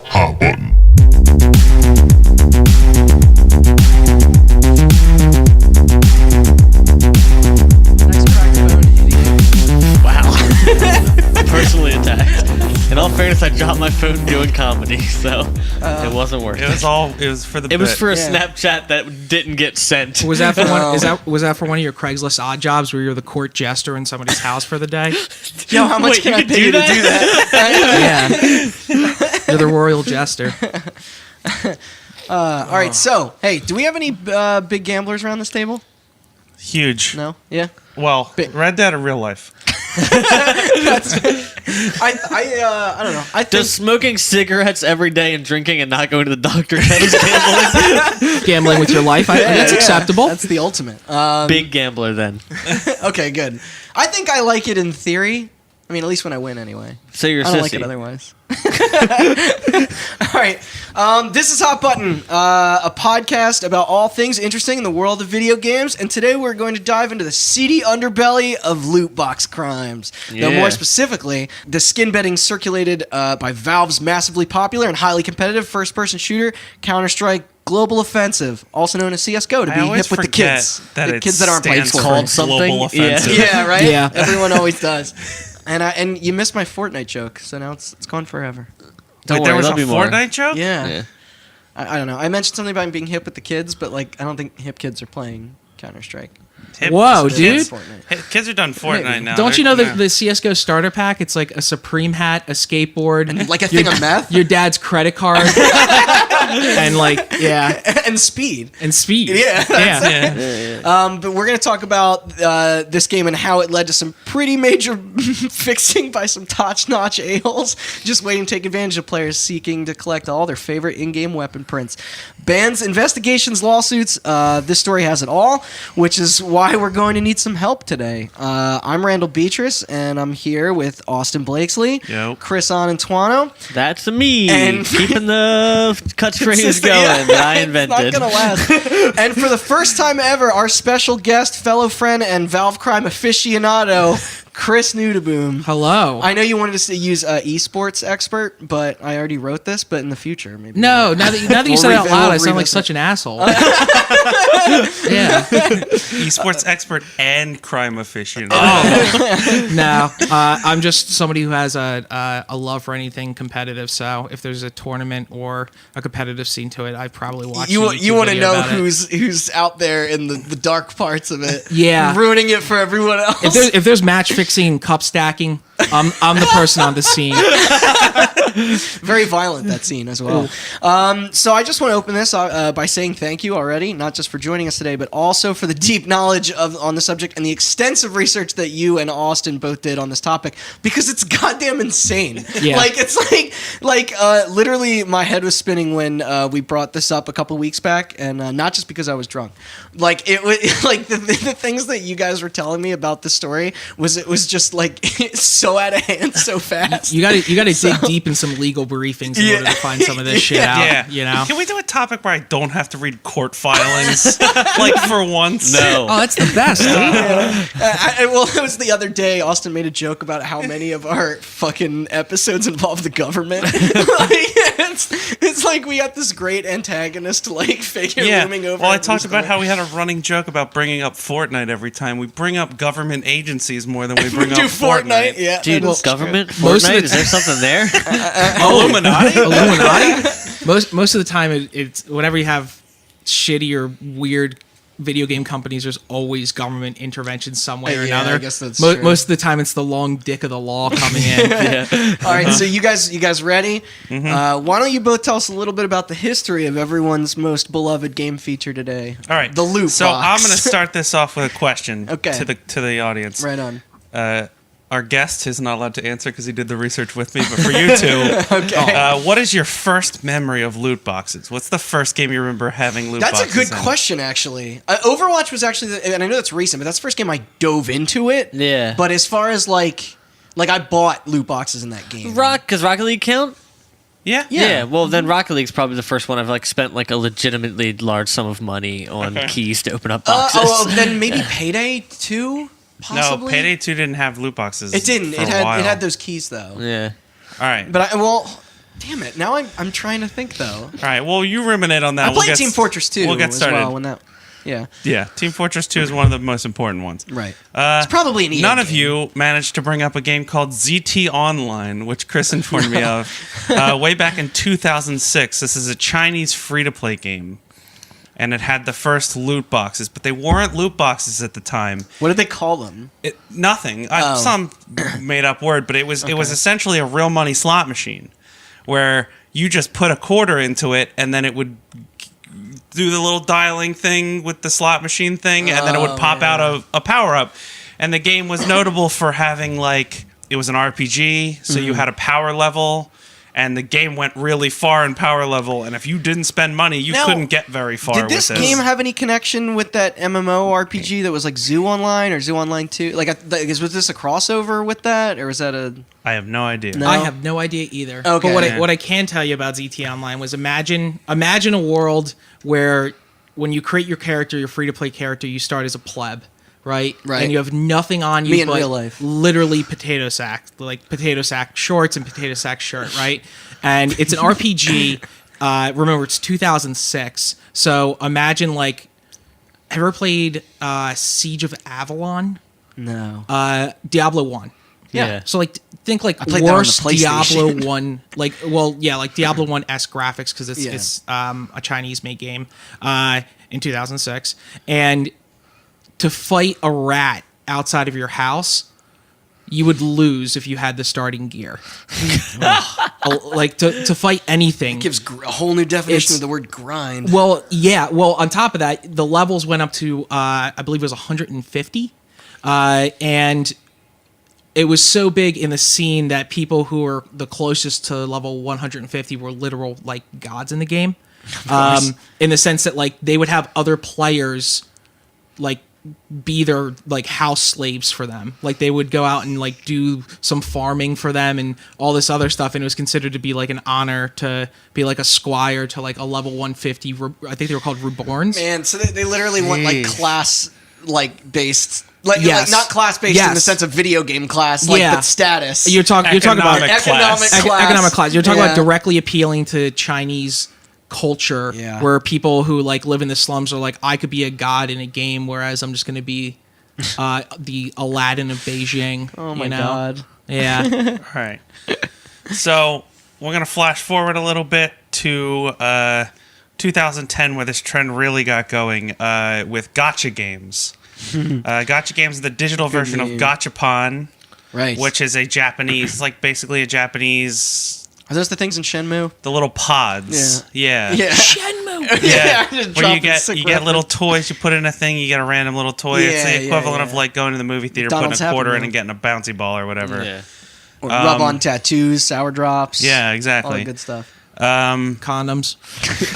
Hot button. Wow. Personally attacked. In all fairness, I dropped my phone doing comedy, so it wasn't worth it. It was for the bit. It was for a Snapchat that didn't get sent. Was that for was that for one of your Craigslist odd jobs where you're the court jester in somebody's house for the day? Yo, how much Wait, can you I could pay you do to do that? Yeah. You're the royal jester. All right, so, hey, do we have any big gamblers around this table? Huge. No? Yeah? Well, Red Dead or real life. I don't know. I think Does smoking cigarettes every day and drinking and not going to the doctor count as gambling? Gambling with your life, that's acceptable. That's the ultimate. Big gambler then. Okay, good. I think I like it in theory. I mean, at least when I win, anyway. So you're a I don't like sissy. it otherwise. All right. This is Hot Button, a podcast about all things interesting in the world of video games. And today we're going to dive into the seedy underbelly of loot box crimes. Though more specifically, the skin betting circulated by Valve's massively popular and highly competitive first-person shooter, Counter-Strike Global Offensive, also known as CSGO, to be hip with the kids. The kids that aren't playing stands for for it. something. Global Offensive. Yeah, right? Yeah. Everyone always does. And you missed my Fortnite joke, so now it's gone forever. Don't Wait, worry, there was a there'll be more. Fortnite joke? Yeah. I don't know. I mentioned something about being hip with the kids, but like I don't think hip kids are playing Counter-Strike. Hip- Whoa, kids- dude. Fortnite. Kids are done Fortnite now. Don't you know They're- the CSGO starter pack? It's like a Supreme hat, a skateboard, And like a thing of meth? your dad's credit card, and like and speed. and speed. Yeah. Yeah. But we're going to talk about this game and how it led to some pretty major fixing by some top-notch a-holes just waiting to take advantage of players seeking to collect all their favorite in-game weapon prints. Bans, investigations, lawsuits, this story has it all, which is why we're going to need some help today. I'm Randall Beatrice, and I'm here with Austin Blakesley, Yo. Chris Antuano. That's me. And- keeping the catchphrase going that I invented. It's not gonna last. And for the first time ever, our special guest, fellow friend, and Valve Crime aficionado, Chris Neuteboom. Hello. I know you wanted to use esports expert, but I already wrote this. But in the future, maybe. No, now that you We'll said it out revi- loud, we'll I sound like revisit. such an asshole. Yeah. Esports expert and crime aficionado. No, I'm just somebody who has a love for anything competitive. So if there's a tournament or a competitive scene to it, I probably watch. You a want to YouTube know video about it. who's out there in the dark parts of it? Yeah. ruining it for everyone else. If there's match fixing and cup stacking, I'm the person on the scene. Very violent, that scene as well. So I just want to open this by saying thank you already, not just for joining us today, but also for the deep knowledge on the subject and the extensive research that you and Austin both did on this topic, because it's goddamn insane. Yeah. Like, it's like literally my head was spinning when we brought this up a couple weeks back, and not just because I was drunk. Like, it was like the things that you guys were telling me about the story it was just like so out of hand so fast. You got to dig deep in some legal briefings in order to find some of this shit out. Yeah. You know. Can we do a topic where I don't have to read court filings? Like for once? No. Oh, that's the best. Dude. Well, it was the other day. Austin made a joke about how many of our fucking episodes involve the government. It's like we got this great antagonist figure Yeah. looming over. Well, I at talked least about the- how we had a running joke about bringing up Fortnite every time. We bring up government agencies more than we we bring do up Fortnite. Yeah, Dude, that is government? Most of Fortnite? the- Is there something there? Illuminati? Illuminati. Most of the time, it's whenever you have shitty or weird video game companies, there's always government intervention some way or Yeah, another. I guess that's true. Most of the time, it's the long dick of the law coming in. All right, so you guys ready? Why don't you both tell us a little bit about the history of everyone's most beloved game feature today? All right. The loot So box. I'm going to start this off with a question Okay. to the audience. Right on. Our guest is not allowed to answer because he did the research with me, but for you two, what is your first memory of loot boxes? What's the first game you remember having loot That's boxes a good in? question, actually. Overwatch was actually, and I know that's recent, but that's the first game I dove into it. Yeah. But as far as like I bought loot boxes in that game. Does Rocket League count? Yeah? Yeah. Well, then Rocket League's probably the first one I've spent a legitimately large sum of money on keys to open up boxes. Then maybe Payday 2? Possibly. No, Payday 2 didn't have loot boxes. It didn't. For It a while. had those keys though. Yeah. All right. But damn it. Now I'm trying to think though. All right. Well, you ruminate on that. I played Team Fortress 2 We'll get as started. well when that. Yeah. Yeah, Team Fortress 2 is one of the most important ones. Right. It's probably an EA None of game. you managed to bring up a game called ZT Online, which Chris informed me of way back in 2006. This is a Chinese free-to-play game, and it had the first loot boxes, but they weren't loot boxes at the time. What did they call them? Nothing. Oh. Some made-up word, but it was essentially a real money slot machine, where you just put a quarter into it, and then it would do the little dialing thing with the slot machine thing, and then it would pop out a power-up. And the game was notable for having, like, it was an RPG, so you had a power level, and the game went really far in power level, and if you didn't spend money, you Now, couldn't get very far Did with this this. game have any connection with that MMO RPG that was like Zoo Online or Zoo Online 2? Like, was this a crossover with that, or was that a... I have no idea. No. I have no idea either. Okay. But what I can tell you about ZT Online was imagine a world where when you create your character, your free-to-play character, you start as a pleb, right? Right. And you have nothing on you Me in but real life. literally potato sack, like potato sack shorts and potato sack shirt, right? And it's an RPG. Remember, it's 2006. So imagine, like, have you ever played Siege of Avalon? No. Diablo 1. Yeah. So like think like played that on the worst Diablo PlayStation. 1 like Diablo 1-esque graphics because it's a Chinese made game in 2006, and to fight a rat outside of your house you would lose if you had the starting gear. Like to fight anything Gives a whole new definition It's- of the word grind. well, yeah. Well, on top of that, the levels went up to I believe it was 150, and it was so big in the scene that people who were the closest to level 150 were literal like gods in the game. In the sense that like they would have other players like be their like house slaves for them. Like they would go out and like do some farming for them and all this other stuff, and it was considered to be like an honor to be like a squire to like a level 150. I think they were called reborns. Man, so they literally want like Jeez. class like based like, Yes. like not class based in the Yes. sense of video game class, like Yeah. but status. You're talking about Economic class. economic class. You're talking Yeah. about directly appealing to Chinese culture, Yeah. where people who like live in the slums are like, I could be a god in a game, whereas I'm just going to be the Aladdin of Beijing. Oh my you know? god. All Yeah. right. So we're going to flash forward a little bit to 2010, where this trend really got going with gacha games. Gacha games are the digital version of name. Gachapon, Right. which is a Japanese, like basically a Japanese, Are those the things in Shenmue? the little pods. Yeah. Yeah. Shenmue. Yeah. Just Where dropping you get sick little toys, you put in a thing, you get a random little toy. It's Yeah, the equivalent yeah. of like going to the movie theater, McDonald's putting a quarter Happy in Meal. and getting a bouncy ball or whatever. Yeah. Or rub on tattoos, sour drops. Yeah, All exactly. the good stuff. Condoms.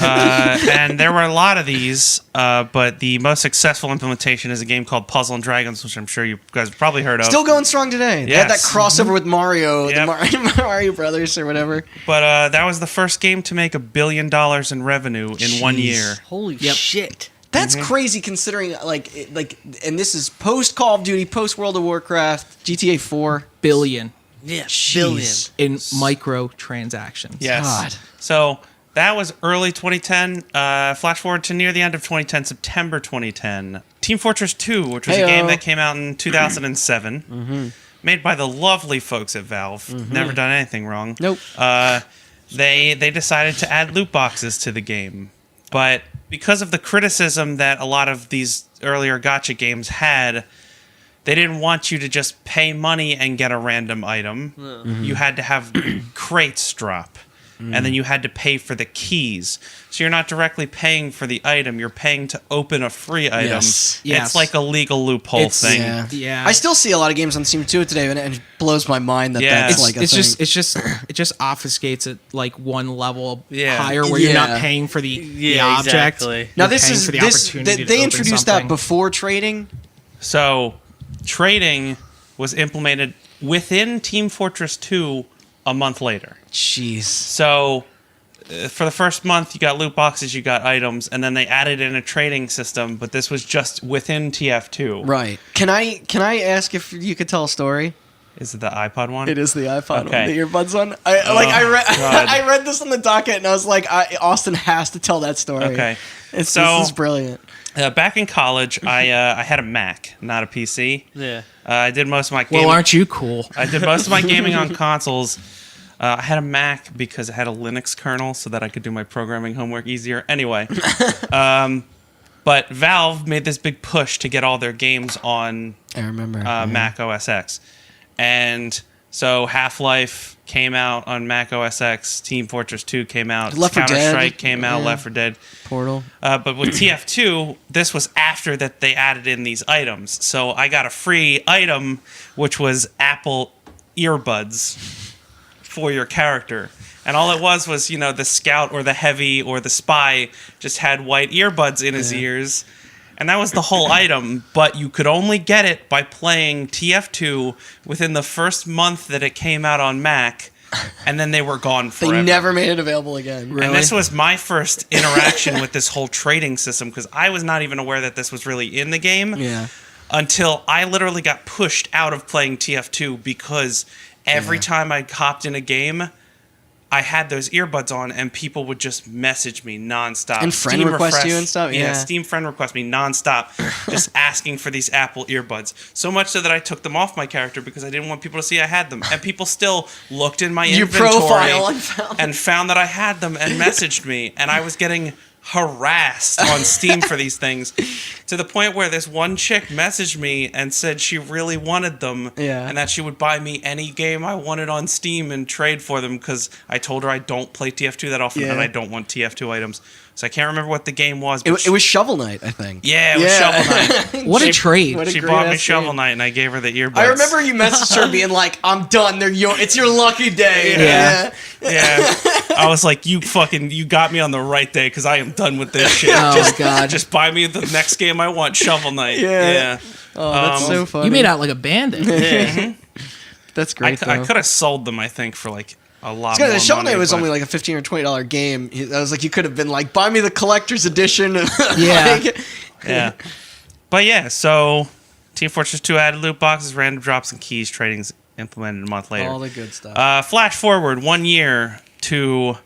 And there were a lot of these, but the most successful implementation is a game called Puzzle and Dragons, which I'm sure you guys have probably heard of. Still going strong today. They had that Yes. crossover with Mario, Yep. the Mario Brothers or whatever. But that was the first game to make $1 billion in revenue in 1 year. Holy Yep. shit. That's crazy considering and this is post Call of Duty, post World of Warcraft, GTA 4. Billion Yeah. Jeez. Billion. in microtransactions. Yes. God. So that was early 2010. Flash forward to near the end of 2010, September 2010. Team Fortress 2, which was a Heyo. game that came out in 2007, made by the lovely folks at Valve. Never done anything wrong. Nope. They decided to add loot boxes to the game. But because of the criticism that a lot of these earlier gacha games had, they didn't want you to just pay money and get a random item. You had to have crates drop. And then you had to pay for the keys. So you're not directly paying for the item, you're paying to open a free item. Yes. Yes. It's like a legal loophole It's- thing. Yeah. I still see a lot of games on Steam too today, and it blows my mind that Yeah. that's like a it's thing. it just obfuscates it like one level Yeah. higher, where you're Yeah. not paying for the Yeah, object. exactly. Now You're this paying is for the this opportunity to they open introduced something. that before trading. So trading was implemented within Team Fortress 2 a month later. Jeez. So for the first month, you got loot boxes, you got items, and then they added in a trading system. But this was just within TF2. Right. Can I ask if you could tell a story? Is it the iPod one? It is the iPod Okay. one, the earbuds one. I read God. I read this on the docket and I was like, Austin has to tell that story. Okay. This So- is brilliant. Back in college, I had a Mac, not a PC. Yeah. I did most of my gaming. Well, aren't you cool? I did most of my gaming on consoles. I had a Mac because it had a Linux kernel so that I could do my programming homework easier. Anyway, but Valve made this big push to get all their games on I remember. Mac OS X. And so Half-Life came out on Mac OS X, Team Fortress 2 came out, Left 4 Dead. Counter-Strike came out, Yeah. Left 4 Dead. Portal. But with TF2, this was after that they added in these items. So I got a free item, which was Apple earbuds for your character. And all it was, the scout or the heavy or the spy just had white earbuds in his ears. And that was the whole item. But you could only get it by playing TF2 within the first month that it came out on Mac. And then they were gone They forever. never made it available again. And this was my first interaction with this whole trading system because I was not even aware that this was really in the game Yeah. until I literally got pushed out of playing TF2 because every time I hopped in a game, I had those earbuds on and people would just message me nonstop. And friend request you and stuff? Yeah, Yeah. Steam friend request me nonstop, just asking for these Apple earbuds. So much so that I took them off my character because I didn't want people to see I had them. And people still looked in my Your inventory profile and found that I had them and messaged me. And I was getting harassed on Steam for these things to the point where this one chick messaged me and said she really wanted them and that she would buy me any game I wanted on Steam and trade for them because I told her I don't play TF2 that often and I don't want TF2 items. So I can't remember what the game was. But It was Shovel Knight, I think. yeah, it was Shovel Knight. What a trade. What a She great bought me ass Shovel game. Knight and I gave her the earbuds. I remember you messaged her being like, "I'm done. It's your lucky day." Yeah. Yeah. I was like, you got me on the right day because I am done with this shit. Oh, just, God. Just buy me the next game I want, Shovel Knight. Yeah. Oh, that's so funny. You made out like a bandit. That's great. I could have sold them, I think, for like a lot Because more Shovel money, Knight was but- only like a $15 or $20 game. I was like, you could have been like, buy me the collector's edition. Yeah. Yeah. But yeah, so Team Fortress 2 added loot boxes, random drops, and keys. Trading's implemented a month later. All the good stuff. Flash forward 1 year to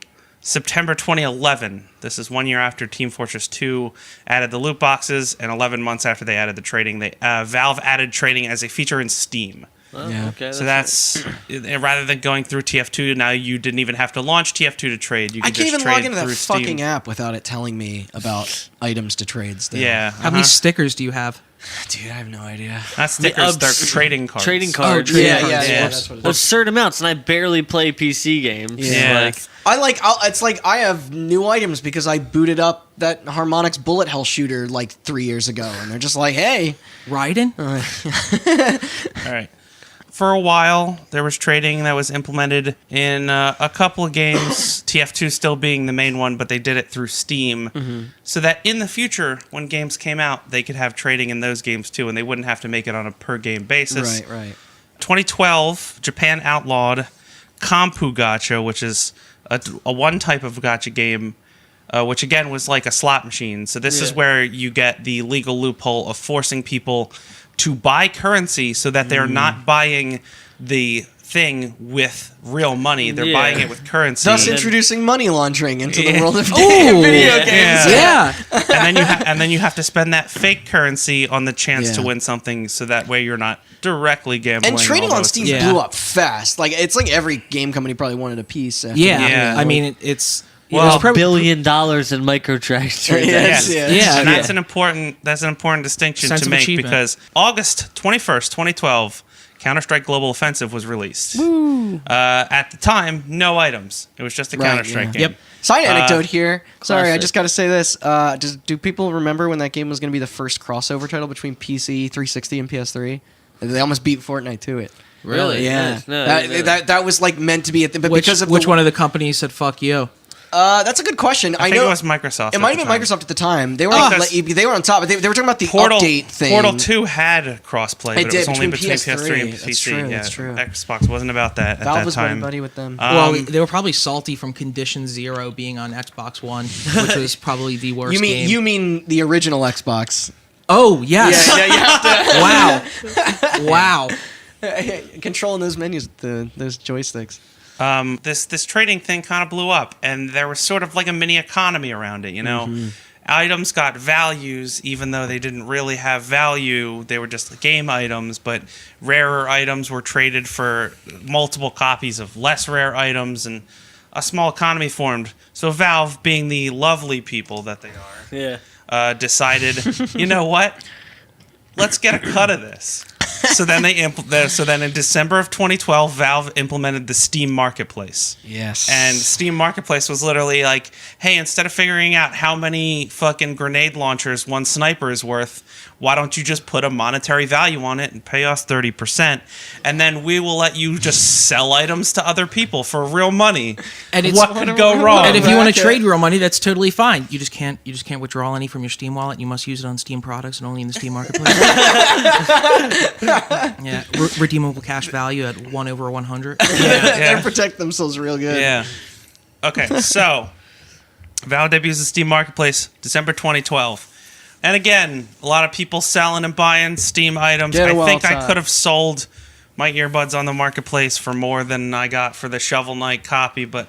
September 2011. This is 1 year after Team Fortress 2 added the loot boxes, and 11 months after they added the trading. Valve added trading as a feature in Steam. Oh, Yeah. okay, So that's rather than going through TF2, now you didn't even have to launch TF2 to trade. You I could can't just even trade log into that through fucking Steam. app without it telling me about items to trade still. Yeah. How many stickers do you have? Dude, I have no idea. Not stickers, they're Obs- trading cards. trading cards. trading Yeah, cards. yeah, Yeah. that's what it Well, is. certain amounts, and I barely play PC games. Yeah. It's like I have new items because I booted up that Harmonix bullet hell shooter like 3 years ago, and they're just like, hey. Raiden? All right. For a while, there was trading that was implemented in a couple of games, TF2 still being the main one, but they did it through Steam, so that in the future, when games came out, they could have trading in those games too, and they wouldn't have to make it on a per-game basis. Right. 2012, Japan outlawed Kompu Gacha, which is a one type of gacha game, which again was like a slot machine. So this is where you get the legal loophole of forcing people to buy currency so that they're not buying the thing with real money. They're Yeah. buying it with currency. Thus then- introducing money laundering into the Yeah. world of Ooh. video Yeah. games. Yeah. and then you have to spend that fake currency on the chance to Yeah. win something, so that way you're not directly gambling. And trading although on it's- Steam Yeah. blew up fast. Like it's like every game company probably wanted a piece. After Yeah. Yeah. I mean, it's... Well, it's $1 probably- billion in microtransactions. Yes, Yes. yeah. Yeah. And that's an important distinction Sense to of make achievement. because August 21st, 2012, Counter-Strike Global Offensive was released. At the time, no items. It was just a Right, Counter-Strike yeah. game. Yep. Side anecdote here. Sorry, I classic. just got to say this. Do people remember when that game was going to be the first crossover title between PC, 360, and PS3? They almost beat Fortnite to it. Really? Yeah. Nice. No, that was like meant to be a thing, but Which, because of which the, one of the companies said, fuck you? That's a good question. I think it was Microsoft. It might have been Microsoft at the time. They were they were on top. They were talking about the update thing. Portal 2 had crossplay, but it was only between PS3 and PC. That's true. That's true. Xbox wasn't about that at Valve that was time. buddy with them. Well, they were probably salty from Condition Zero being on Xbox One, which was probably the worst game. You mean the original Xbox? Oh, yes. Yeah, you have to. Wow. Controlling those menus, those joysticks. This trading thing kind of blew up, and there was sort of like a mini economy around it, you know? Mm-hmm. Items got values, even though they didn't really have value. They were just game items, but rarer items were traded for multiple copies of less rare items, and a small economy formed. So Valve, being the lovely people that they are, decided, you know what? Let's get a cut of this. So then in December of 2012, Valve implemented the Steam Marketplace. Yes. And Steam Marketplace was literally like, hey, instead of figuring out how many fucking grenade launchers one sniper is worth, why don't you just put a monetary value on it and pay us 30%, and then we will let you just sell items to other people for real money. And what could go wrong? And if you want to trade real money, that's totally fine. You just can't withdraw any from your Steam wallet. You must use it on Steam products and only in the Steam Marketplace. Yeah, redeemable cash value at 1/100. They protect themselves real good. Yeah. Okay, so Valve debuts the Steam Marketplace December 2012. And again, a lot of people selling and buying Steam items. I think I could have sold my earbuds on the Marketplace for more than I got for the Shovel Knight copy, but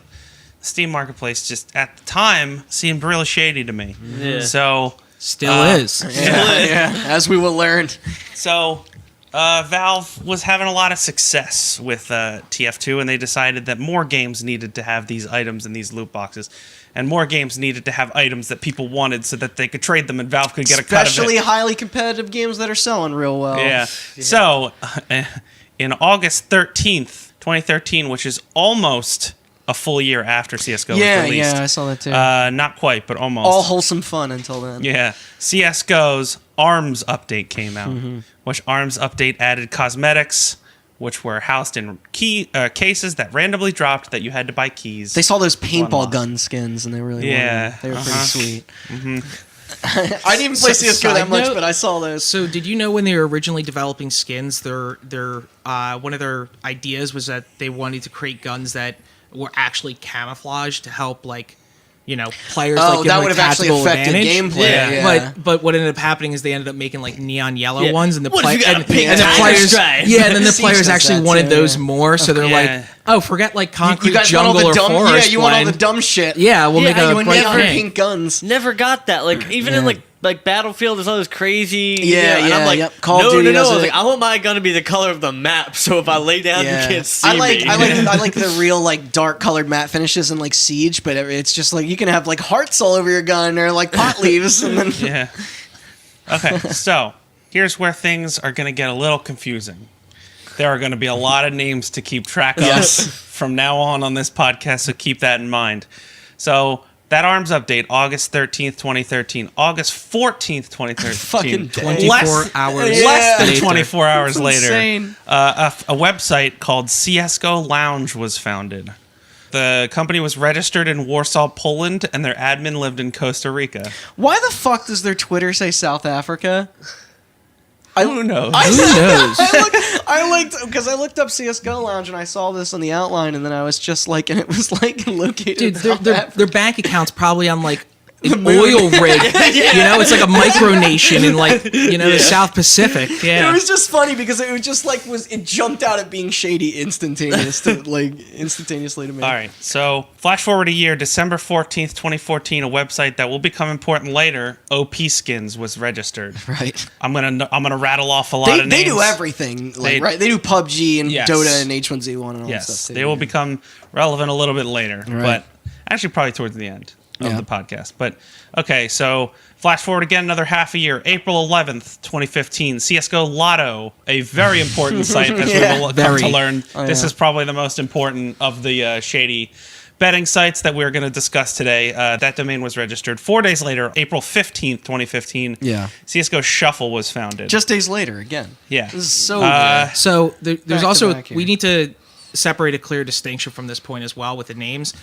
Steam Marketplace just at the time seemed really shady to me. Yeah. So Still is. Yeah, as we will learn. So Valve was having a lot of success with TF2, and they decided that more games needed to have these items in these loot boxes, and more games needed to have items that people wanted so that they could trade them and Valve could get a cut of it. Especially highly competitive games that are selling real well. Yeah. So in August 13th, 2013, which is almost a full year after CSGO was released. Yeah, I saw that too. Not quite, but almost. All wholesome fun until then. Yeah. CSGO's ARMS update came out, which ARMS update added cosmetics, which were housed in cases that randomly dropped that you had to buy keys. They saw those paintball gun skins, and they really Yeah. they were pretty sweet. I didn't even play CSGO that much, but I saw those. So, did you know when they were originally developing skins, their one of their ideas was that they wanted to create guns that were actually camouflaged to help, like, you know, players like that give would them have a actually tactical affected advantage. gameplay. Yeah. But what ended up happening is they ended up making like neon yellow ones, and the What if you got a pink and the tiger players, stripe? and then the Siege players does actually that wanted too, those yeah. more. So they're Yeah. like, oh, forget like concrete You guys want all jungle the or dumb? forest. Yeah, you want all the blend. dumb shit. Yeah, we'll make Yeah, a you bright never pink. pink guns. Never got that. Like, even in like Battlefield, there's all this crazy. Yeah, and I'm like, yep. Call of no. Duty I does was it. like, I want my gun to be the color of the map, so if I lay down, you can't see I like me. I like the real like dark colored matte finishes in like Siege, but it's just like you can have like hearts all over your gun or like pot leaves, and then Yeah. Okay, so here's where things are going to get a little confusing. There are going to be a lot of names to keep track of Yes. from now on this podcast, so keep that in mind. So that ARMS update, August 13th, 2013. August 14th, 2013. Fucking day. 24 hours. Less than later. 24 hours That's later. insane. A website called CSGO Lounge was founded. The company was registered in Warsaw, Poland, and their admin lived in Costa Rica. Why the fuck does their Twitter say South Africa? Who knows? Who knows? I looked up CSGO Lounge and I saw this on the outline, and then I was just like, and it was like located. Dude, in South their Africa. bank account's probably on like an oil rig. You know, it's like a micronation in like, you know, the South Pacific. Yeah. It was just funny because it was just like it jumped out at being shady instantaneously to me. All right, so flash forward a year, December 14th, 2014, a website that will become important later, OP Skins, was registered. Right. I'm gonna rattle off a lot of names. They do everything, like, right? They do PUBG and Yes. Dota and H1Z1 and all that Yes, stuff. they will become relevant a little bit later, Right. but actually probably towards the end of Yeah. the podcast. But okay, so flash forward again another half a year, April 11th, 2015, CSGO Lotto, a very important site as Yeah. we will come Very. to learn. This yeah. is probably the most important of the shady betting sites that we're going to discuss today. That domain was registered 4 days later, April 15th, 2015. Yeah. CSGO Shuffle was founded. Just days later, again. yeah. This is so So there's Back to also back here. we need to separate a clear distinction from this point as well with the names,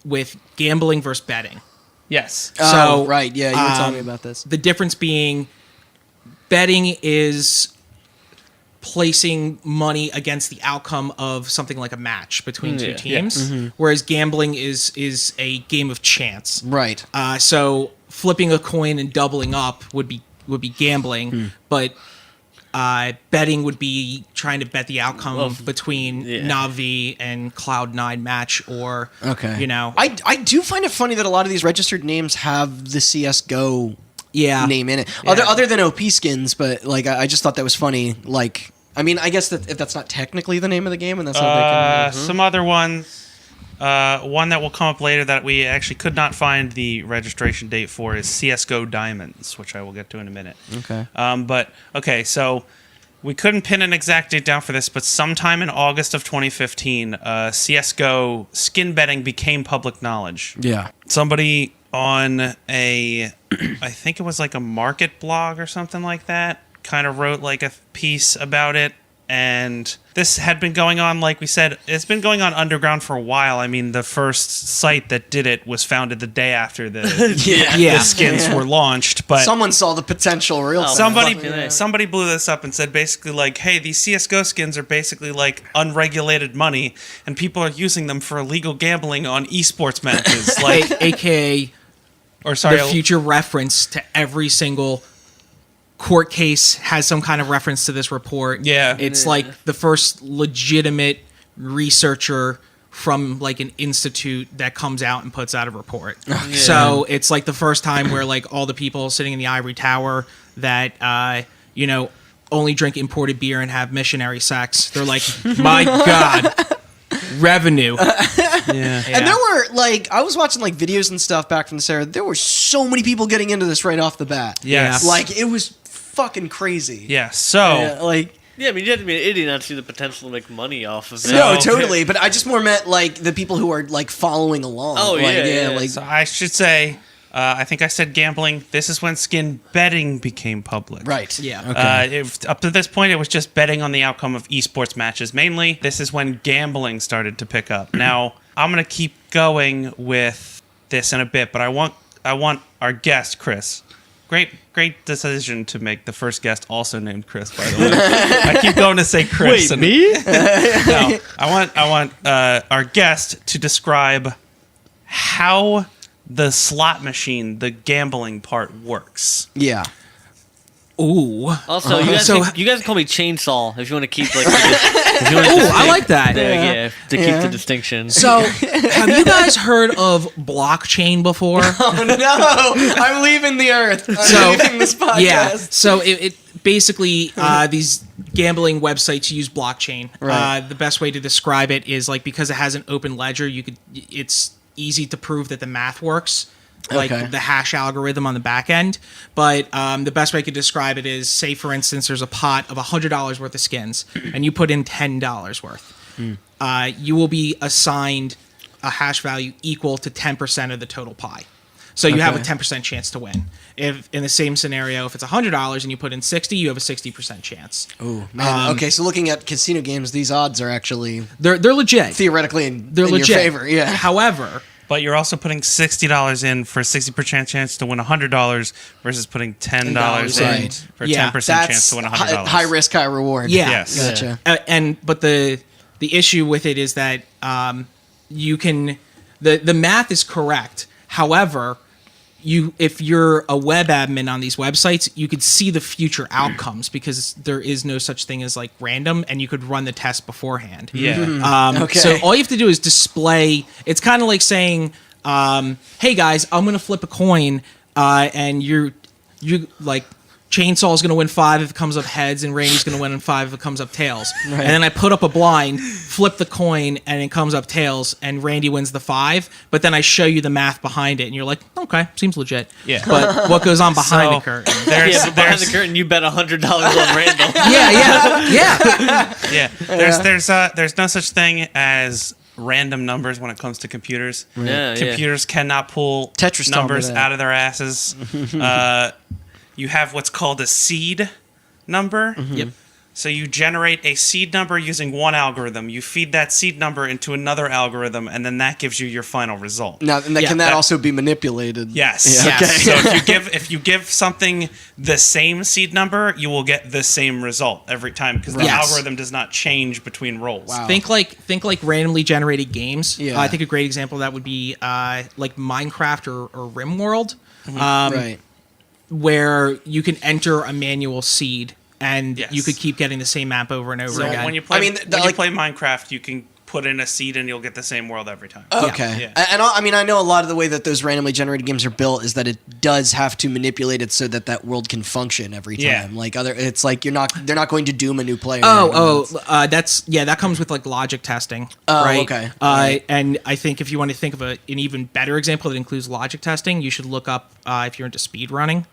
with gambling versus betting. Yes. Oh, right. Yeah, you were telling me about this. The difference being betting is placing money against the outcome of something like a match between two teams, whereas gambling is a game of chance. Right. So flipping a coin and doubling up would be gambling, but betting would be trying to bet the outcome between Na'Vi and Cloud9 match, or I do find it funny that a lot of these registered names have the CSGO name in it. Other than OP skins, but like I just thought that was funny. Like, I mean, I guess that if that's not technically the name of the game, and that's how they can. Some other ones. One that will come up later that we actually could not find the registration date for is CSGO Diamonds, which I will get to in a minute. Okay. So we couldn't pin an exact date down for this, but sometime in August of 2015, CSGO skin betting became public knowledge. Yeah. Somebody on I think it was like a market blog or something like that, kind of wrote like a piece about it. And this had been going on, like we said, it's been going on underground for a while. I mean, the first site that did it was founded the day after the skins were launched. But someone saw the potential real somebody blew this up and said basically like, hey, these CSGO skins are basically like unregulated money, and people are using them for illegal gambling on esports matches. Like, AKA the future reference to every single court case has some kind of reference to this report. Yeah. It's like the first legitimate researcher from like an institute that comes out and puts out a report. So it's like the first time where like all the people sitting in the ivory tower that only drink imported beer and have missionary sex, they're like, my God, revenue. And there were like, I was watching like videos and stuff back from this era. There were so many people getting into this right off the bat. Yes. Like, it was fucking crazy. Yeah. So I mean, you have to be an idiot not to see the potential to make money off of it. No, totally. But I just more meant like the people who are like following along. Oh, like, Like, so I should say, I think I said gambling. This is when skin betting became public. right. Yeah. Okay. Up to this point, it was just betting on the outcome of esports matches mainly. This is when gambling started to pick up. Now, I'm going to keep going with this in a bit, but I want our guest, Chris. Great decision to make the first guest also named Chris, by the way. I keep going to say Chris. Wait, me? No, I want our guest to describe how the slot machine, the gambling part, works. Yeah. Ooh. Also, you guys can call me Chainsaw if you want to keep like. I like that. To keep the distinction. So, have you guys heard of blockchain before? Oh no! I'm leaving the earth. I'm leaving this podcast. Yeah. So it basically these gambling websites use blockchain. Right. The best way to describe it is like, because it has an open ledger, it's easy to prove that the math works. Like the hash algorithm on the back end. But the best way I could describe it is, say, for instance, there's a pot of $100 worth of skins, and you put in $10 worth. You will be assigned a hash value equal to 10% of the total pie. So you have a 10% chance to win. If in the same scenario, if it's $100 and you put in 60, you have a 60% chance. Oh man. Okay, so looking at casino games, these odds are actually they're legit. Theoretically in legit. your favor. Yeah. However, but you're also putting $60 in for a 60% chance to win $100 versus putting $10 in right. for a 10% chance to win $100. High risk, high reward. Yeah. Yes. Gotcha. But the issue with it is that you can the math is correct. However, if you're a web admin on these websites, you could see the future outcomes because there is no such thing as like random, and you could run the test beforehand. Yeah. So all you have to do is display. It's kind of like saying, "Hey guys, I'm going to flip a coin, and you like." Chainsaw is going to win 5 if it comes up heads, and Randy's going to win 5 if it comes up tails. Right. And then I put up a blind, flip the coin, and it comes up tails, and Randy wins the 5. But then I show you the math behind it, and you're like, okay, seems legit. Yeah. But what goes on behind the curtain? But behind the curtain, you bet $100 on Randall. Yeah. There's no such thing as random numbers when it comes to computers. Yeah, computers cannot pull Tetris numbers out of their asses. You have what's called a seed number. Yep. So you generate a seed number using one algorithm. You feed that seed number into another algorithm, and then that gives you your final result. Now, and can that also be manipulated? Yes. Yeah. Yes. So if you give something the same seed number, you will get the same result every time because the Yes. algorithm does not change between rolls. Wow. Think like randomly generated games. Yeah. I think a great example of that would be like Minecraft or RimWorld, Right. where you can enter a manual seed and Yes. you could keep getting the same map over and over So again. when you play, I mean, you play Minecraft, you can put in a seed and you'll get the same world every time. Okay. Yeah. And I mean, I know a lot of the way that those randomly generated games are built is that it does have to manipulate it so that that world can function every time. Yeah. Like it's like they're not going to doom a new player. That comes with like logic testing. Oh, right? okay. And I think if you want to think of an even better example that includes logic testing, you should look up if you're into speed running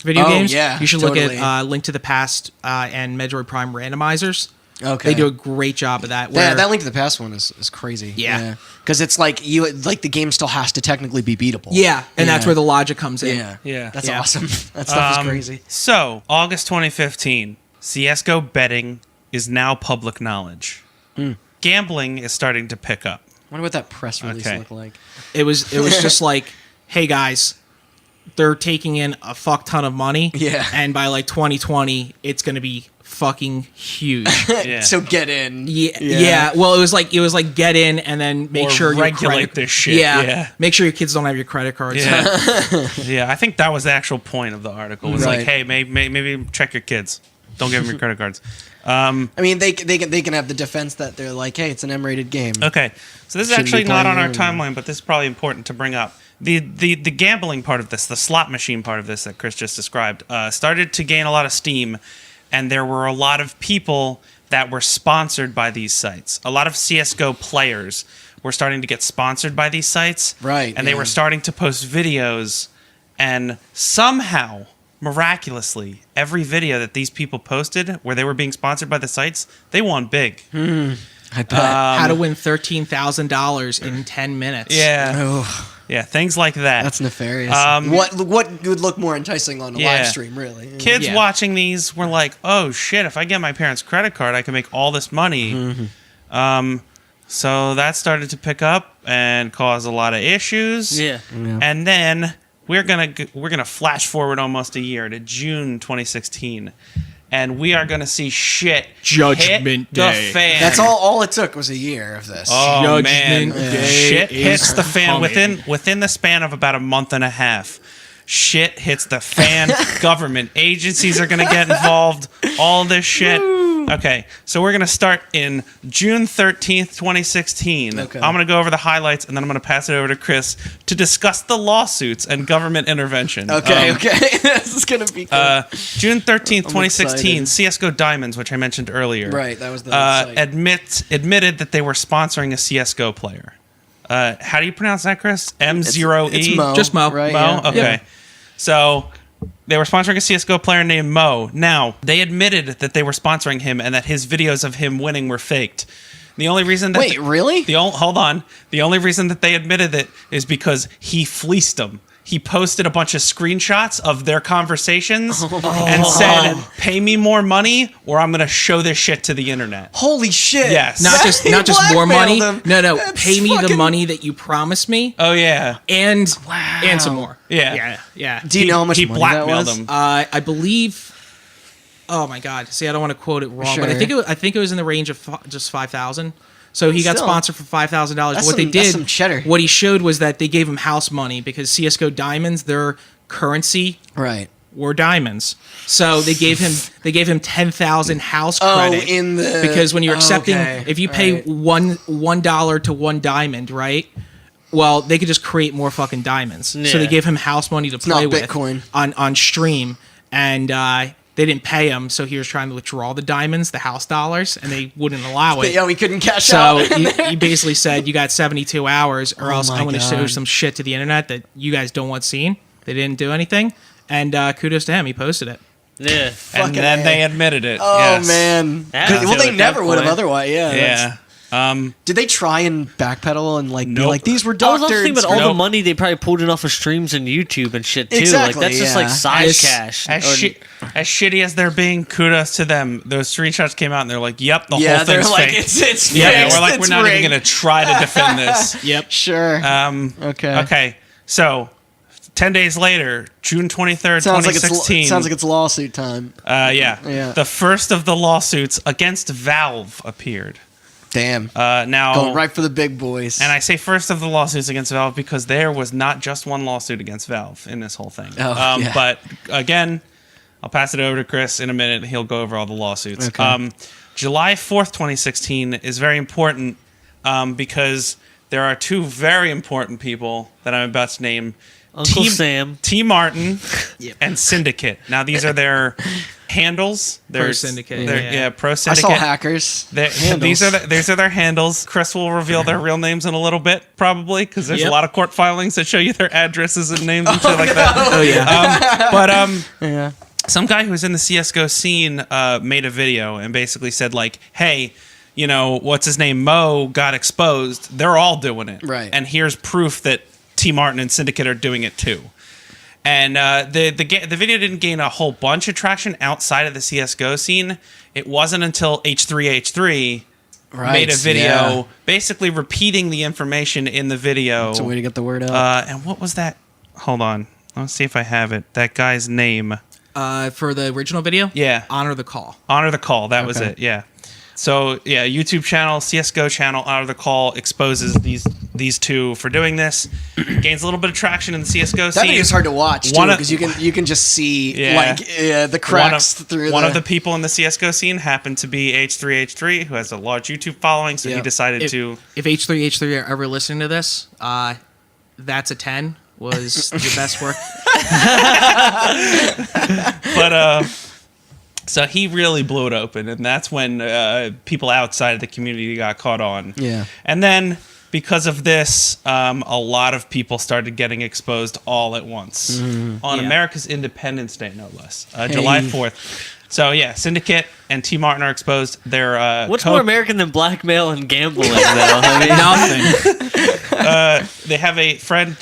video games. Yeah, you should totally. look at Link to the Past and Metroid Prime randomizers. Okay. They do a great job of that. Yeah, that Link to the Past one is crazy. Yeah. Because it's like the game still has to technically be beatable. Yeah, and that's where the logic comes in. Yeah. Yeah. That's Yeah. awesome. That stuff is crazy. So, August 2015, CSGO betting is now public knowledge. Gambling is starting to pick up. I wonder what that press release Okay. looked like. It was just like, hey guys, they're taking in a fuck ton of money. Yeah. And by like 2020, it's going to be fucking huge. Yeah. So get in. Yeah. Well, it was like get in and then make Or sure your regulate credit, this shit. Yeah, Yeah. Make sure your kids don't have your credit cards. Yeah. Yeah, I think that was the actual point of the article. It was like, Right. hey, maybe check your kids. Don't give them your credit cards. I mean, they can have the defense that they're like, hey, it's an M-rated game. Okay, so this is Shouldn't actually be not playing on our it. timeline, but this is probably important to bring up. The gambling part of this, the slot machine part of this that Chris just described, started to gain a lot of steam, and there were a lot of people that were sponsored by these sites. A lot of CSGO players were starting to get sponsored by these sites, Right, And they yeah. were starting to post videos, and somehow, miraculously, every video that these people posted where they were being sponsored by the sites, they won big. I bet. How to win $13,000 in 10 minutes. Yeah. Oh, Yeah, things like that. that's nefarious. Um, what would look more enticing on a Yeah. live stream, really? Kids Yeah. watching these were like, "Oh shit! If I get my parents' credit card, I can make all this money." So that started to pick up and cause a lot of issues. Yeah. And then we're gonna flash forward almost a year to June 2016, and we are gonna see shit Judgment hit Day. the fan. That's all it took was a year of this. Oh Judgment man, Day shit is hits the fan coming. within the span of about a month and a half. Shit hits the fan. Government agencies are going to get involved. All this shit. Okay, so we're going to start in June 13th, 2016. Okay. I'm going to go over the highlights, and then I'm going to pass it over to Chris to discuss the lawsuits and government intervention. Okay. This is gonna be cool. June 13th, 2016, excited. CSGO Diamonds, which I mentioned earlier. Right, that was the site. Admitted that they were sponsoring a CSGO player. How do you pronounce that, Chris? M0E? It's Mo. Just Mo. Right? Mo? Yeah. Okay. Yeah. So they were sponsoring a CSGO player named Mo. Now, they admitted that they were sponsoring him and that his videos of him winning were faked. The only reason that Wait, really? hold on. The only reason that they admitted it is because he fleeced them. He posted a bunch of screenshots of their conversations and said, "Pay me more money, or I'm going to show this shit to the internet." Holy shit! Yes. Not just more money. Blackmailed him. No. That's Pay me the fucking- money that you promised me, Oh yeah. and some more. Yeah. Yeah. Do you know how much he money that blackmailed was? them. I believe. Oh my God! See, I don't want to quote it wrong, but I Sure. think it was in the range of just 5,000. So he got Still. sponsored for $5,000. That's What they some- that's did, some cheddar. what he showed was that they gave him house money because CS:GO Diamonds, their currency Right. were diamonds. So they gave him 10,000 house credit. in the- because when you're accepting, okay, if you pay right. $1 to one diamond, right? Well, they could just create more fucking diamonds. So they Yeah. gave him house money to play not with Bitcoin. on stream, and they didn't pay him. So he was trying to withdraw the diamonds, the house dollars, and they wouldn't allow But it. yeah, we couldn't cash So out. he basically said, "You got 72 hours, or else my I'm going to show God. some shit to the internet that you guys don't want seen." They didn't do anything, and kudos to him. He posted it. Yeah. And Fucking then A. they admitted it. Oh yes. man! That 'Cause- was well, it they at never that would have point. otherwise. Yeah. Yeah. Did they try and backpedal and like be Nope. like these were I was doctors? also thinking about all the Nope. money they probably pulled in off of streams and YouTube and shit too. Exactly, Like that's just yeah. like side As- cash. As, Or- as shitty as they're being, kudos to them. Those screenshots came out and they're like, "Yep, the yeah, whole they're thing's like fake." it's Yeah, fixed, we're like, it's we're not rigged. even gonna try to defend this. Yep. Sure. Okay. Okay. So, 10 days later, June 23rd, Sounds like 2016. it's lawsuit time. Yeah. Yeah. The first of the lawsuits against Valve appeared. Damn. Now, Going right for the big boys. and I say first of the lawsuits against Valve because there was not just one lawsuit against Valve in this whole thing. Oh, yeah. But again, I'll pass it over to Chris in a minute. He'll go over all the lawsuits. Okay. July 4th, 2016 is very important because there are two very important people that I'm about to name. Uncle Sam. T. Martin Yep. and Syndicate. Now, these are their handles. Pro Syndicate, Yeah, yeah. Pro I Syndicate. saw hackers. These are their handles. Chris will reveal their real names in a little bit, probably, because there's a Yep. lot of court filings that show you their addresses and names and shit like that. Oh yeah. But Yeah. some guy who was in the CSGO scene made a video and basically said like, "Hey, you know what's his name? Mo got exposed. They're all doing it, Right. And here's proof that T. Martin and Syndicate are doing it too." And the video didn't gain a whole bunch of traction outside of the CSGO scene. It wasn't until H3H3 Right. made a video Yeah. basically repeating the information in the video. It's a way to get the word out. And what was that? Hold on. Let's see if I have it. That guy's name. For the original video, Yeah. Honor the Call. Honor the Call. That was Okay. it. Yeah. So yeah, YouTube channel, CSGO channel, Honor the Call exposes these two for doing this. Gains a little bit of traction in the CSGO That scene. video is hard to watch too One of- because you can just see Yeah. like the cracks through one of the people in the CSGO scene happened to be H3H3, who has a large YouTube following, so he Yeah. decided to. If H3H3 are ever listening to this, that's a 10 was your best work. But so he really blew it open, and that's when people outside of the community got caught on. Yeah. And then because of this, a lot of people started getting exposed all at once on Yeah. America's Independence Day, no less, July 4th. So yeah, Syndicate and T. Martin are exposed. They're What's more American than blackmail and gambling, though? I mean, Nothing. They have a friend,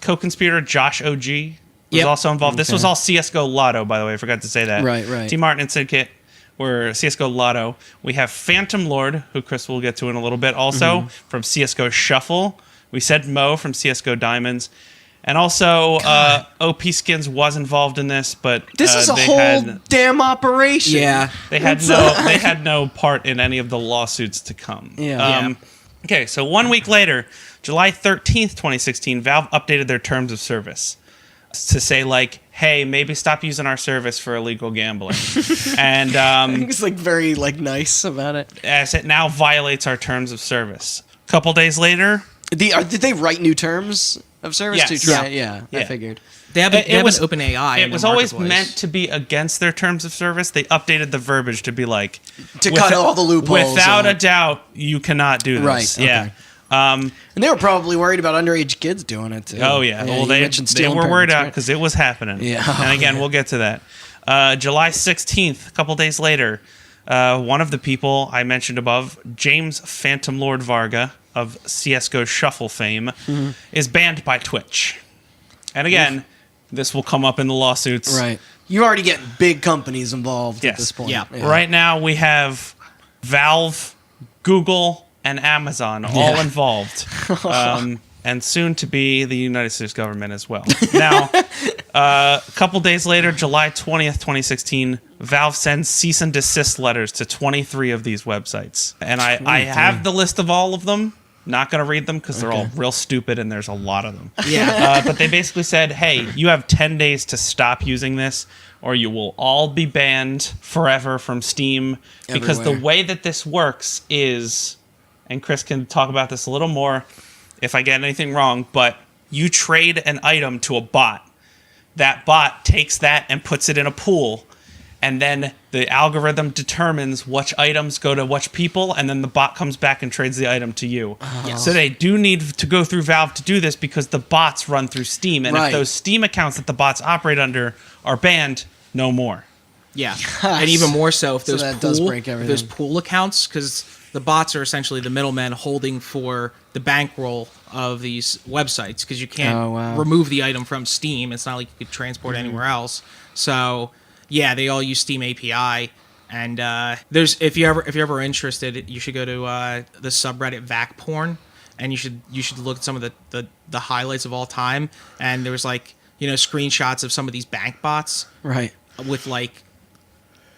co-conspirator Josh OG, was Yep. also involved. This Okay. was all CS:GO Lotto, by the way. I forgot to say that. Right. T. Martin and Syndicate were CS:GO Lotto. We have Phantom Lord, who Chris will get to in a little bit, also from CS:GO Shuffle. We said Mo from CS:GO Diamonds. And also, OP Skins was involved in this, but This is a they whole damn operation. Yeah. they had no part in any of the lawsuits to come. Yeah. Okay, so 1 week later, July 13th, 2016, Valve updated their terms of service to say like, hey, maybe stop using our service for illegal gambling. And He's like very like nice about it. as it now violates our terms of service. A couple days later, Did they write new terms of service Yes. to try? Yeah. I Yeah. figured. They have, It they have was- an open AI. it in was the always marketplace. meant to be against their terms of service. They updated the verbiage to be like, To cut all the loopholes. without a and- doubt, you cannot do this. Right, Yeah. okay. And they were probably worried about underage kids doing it too. Oh yeah. Well, you they mentioned were stealing worried parents, out right? because it was happening. Yeah. And again, we'll get to that. July 16th, a couple days later, one of the people I mentioned above, James Phantom Lord Varga of CS:GO Shuffle fame, is banned by Twitch. And again, this will come up in the lawsuits. Right. You already get big companies involved Yes. at this point. Yeah. Right now, we have Valve, Google, and Amazon all involved. And soon to be the United States government as well. Now, a couple days later, July 20th, 2016, Valve sends cease and desist letters to 23 of these websites. And I have the list of all of them. Not going to read them because they're all real stupid and there's a lot of them. Yeah. But they basically said, hey, you have 10 days to stop using this or you will all be banned forever from Steam. Because the Everywhere. way that this works is, and Chris can talk about this a little more if I get anything wrong, but you trade an item to a bot. That bot takes that and puts it in a pool. And then the algorithm determines which items go to which people, and then the bot comes back and trades the item to you. So they do need to go through Valve to do this because the bots run through Steam. And Right. if those Steam accounts that the bots operate under are banned, no more. Yeah, and even more so if So those that does pool, break if those everything. pool accounts, because the bots are essentially the middlemen holding for the bankroll of these websites because you can't remove the item from Steam. It's not like you could transport anywhere else. So yeah, they all use Steam API. And there's if you're ever interested, you should go to the subreddit Vac Porn, and you should look at some of the highlights of all time. And there was like screenshots of some of these bank bots, Right. with like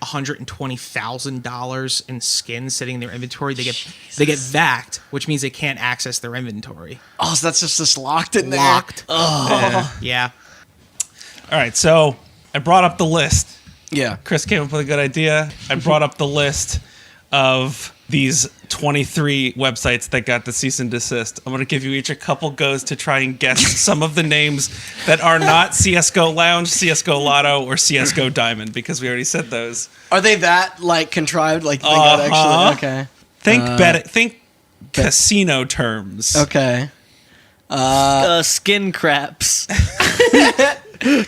$120,000 in skins sitting in their inventory. They get vacked, which means they can't access their inventory. Oh, so that's just locked in there. Locked. Oh. Yeah. All right, so I brought up the list. Yeah. Chris came up with a good idea. I brought up the list of these 23 websites that got the cease and desist. I'm going to give you each a couple goes to try and guess some of the names that are not CSGO Lounge, CSGO Lotto, or CSGO Diamond, because we already said those. Are they that like contrived? Like they got actually okay. Think casino terms. Okay. Skin craps. You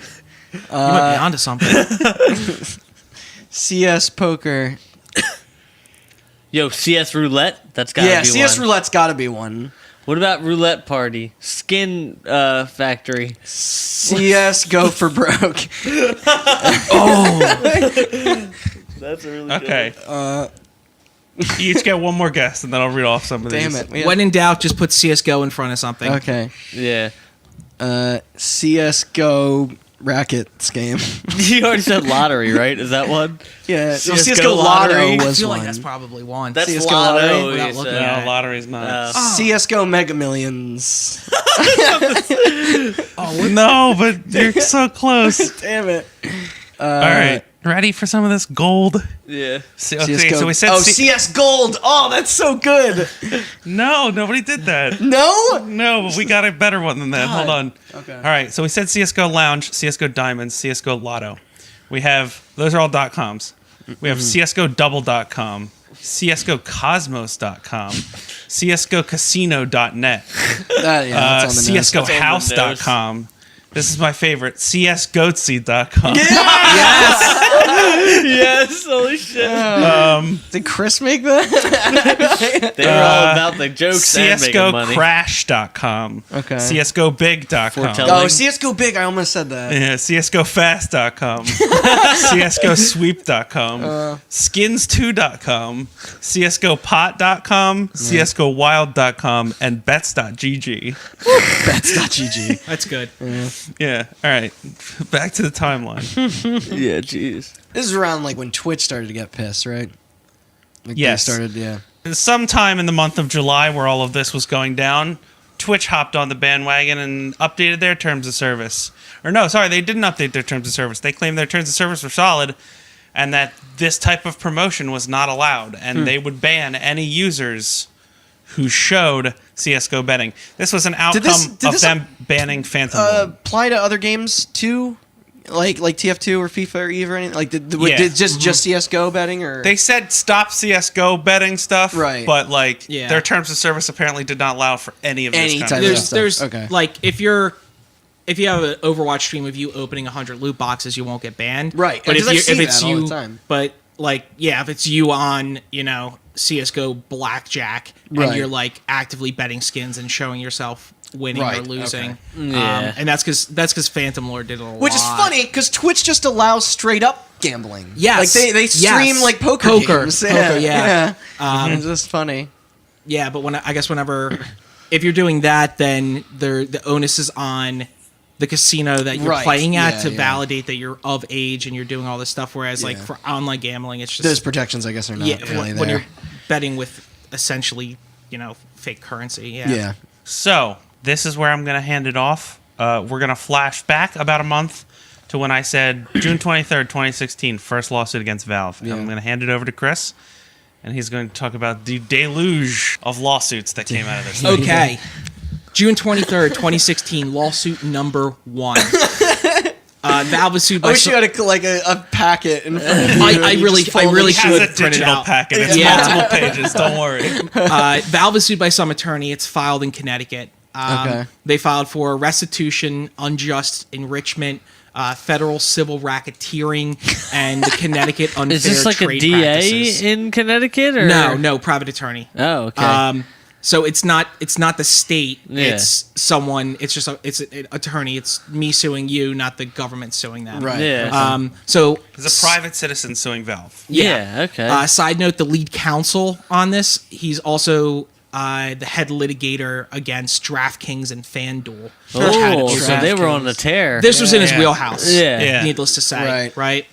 might be onto something. CS poker. Yo, CS roulette. That's gotta be CS one. roulette's got to be one. What about roulette party? Skin factory. CS go for broke. That's a really Okay. You each get one more guess, and then I'll read off some of these. Damn it. We When in doubt, just put CSGO in front of something. okay. Yeah. CSGO rackets game. You already said lottery, right? Is that one? Yeah. So CS:GO CSGO Lotto lottery. was I feel one. like that's probably one. That's CS:GO lotto. lottery? Without you looking said. at No, lottery's not. CSGO Mega Millions. No, but you're so close. Damn it. All right, ready for some of this gold? Yeah. Okay, CS:GO. so we said CS Gold. Oh, that's so good. No, nobody did that. No? No, but we got a better one than that. Hold on. Okay. All right, so we said CSGO Lounge, CSGO Diamonds, CSGO Lotto. We have, those are all .coms. We have CSGO.com, CSGOcosmos.com, CSGOcasino.net, That's on the nose. CSGOhouse.com. This is my favorite, CSGoatsy.com. Yes. Holy shit. Did Chris make that? They were all about the jokes and making money. CSGOcrash.com. Okay. CSGObig.com. Foretelling. Oh, CSGO Big. I almost said that. Yeah, CSGOfast.com, CSGOsweep.com, Skins2.com, CSGOpot.com, CSGOwild.com, and bets.gg. Bets.gg. That's good. Yeah, all right. Back to the timeline. Yeah, jeez. This is around like when Twitch started to get pissed, right? Like Yes. They started, yeah. Sometime in the month of July, where all of this was going down, Twitch hopped on the bandwagon and updated their terms of service. Or no, sorry, they didn't update their terms of service. They claimed their terms of service were solid and that this type of promotion was not allowed, and they would ban any users who showed CSGO betting. This was an outcome of them banning Phantom Lord. Apply to other games too? Like TF2 or FIFA or EVE or anything? Like, did just CSGO betting or? They said stop CSGO betting stuff, Right. but like Yeah. their terms of service apparently did not allow for any of this Any kind type of of stuff. There's Okay. like if you have an Overwatch stream of you opening 100 loot boxes, you won't get banned. Right, But because I've seen it's that all you, the time. but like if it's you on CS:GO Blackjack and Right. you're like actively betting skins and showing yourself winning or Right, losing, okay. Yeah. and that's because Phantom Lord did it a lot. Which is funny because Twitch just allows straight up gambling. Yes. Like they stream Yes. like poker games. Poker, yeah. It's just funny. Yeah, but whenever if you're doing that, then the onus is on the casino that you're Right, playing at yeah, to yeah. validate that you're of age and you're doing all this stuff. Whereas like Yeah. for online gambling, it's just Those protections, I guess, are not really when there. you're betting with essentially fake currency. Yeah. So this is where I'm going to hand it off. We're going to flash back about a month to when I said June 23rd, 2016, first lawsuit against Valve. And Yeah. I'm going to hand it over to Chris, and he's going to talk about the deluge of lawsuits that came out of this. Okay. June 23rd, 2016, lawsuit number 1. Valve was sued by I wish you had a packet in front of you. I and you really- just fold I really it. He has should a print it digital out. packet. It's Yeah. multiple pages. Don't worry. Valve is sued by some attorney. It's filed in Connecticut. Okay. They filed for restitution, unjust enrichment, federal civil racketeering, and the Connecticut unfair Is this like a trade DA practices. in Connecticut? Or? No, private attorney. Oh, okay. So it's not the state. Yeah. It's someone. It's just it's an attorney. It's me suing you, not the government suing them. Right. Yeah. So There's a private citizen suing Valve. Yeah, okay. Side note: the lead counsel on this, he's also the head litigator against DraftKings and FanDuel. which had Oh, its- so they were on the tear. This was in his Yeah. wheelhouse. Yeah. Yeah. Needless to say, Right.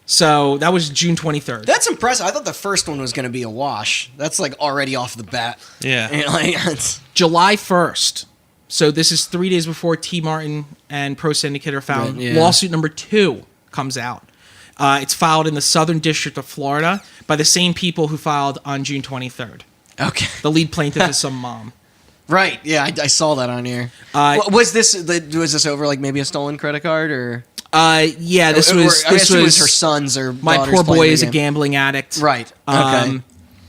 So that was June 23rd. That's impressive. I thought the first one was going to be a wash. That's like already off the bat. Yeah. And, like, it's, July 1st. So this is 3 days before T. Martin and Pro Syndicate are found. Right, yeah. Lawsuit number 2 comes out. It's filed in the Southern District of Florida by the same people who filed on June 23rd. okay. The lead plaintiff is some mom. Right. Yeah, I saw that on here. Was this over like maybe a stolen credit card or? Yeah, this or- was I assume it was her was son's or my daughter's poor boy playing is the a game. gambling addict. Right. Okay.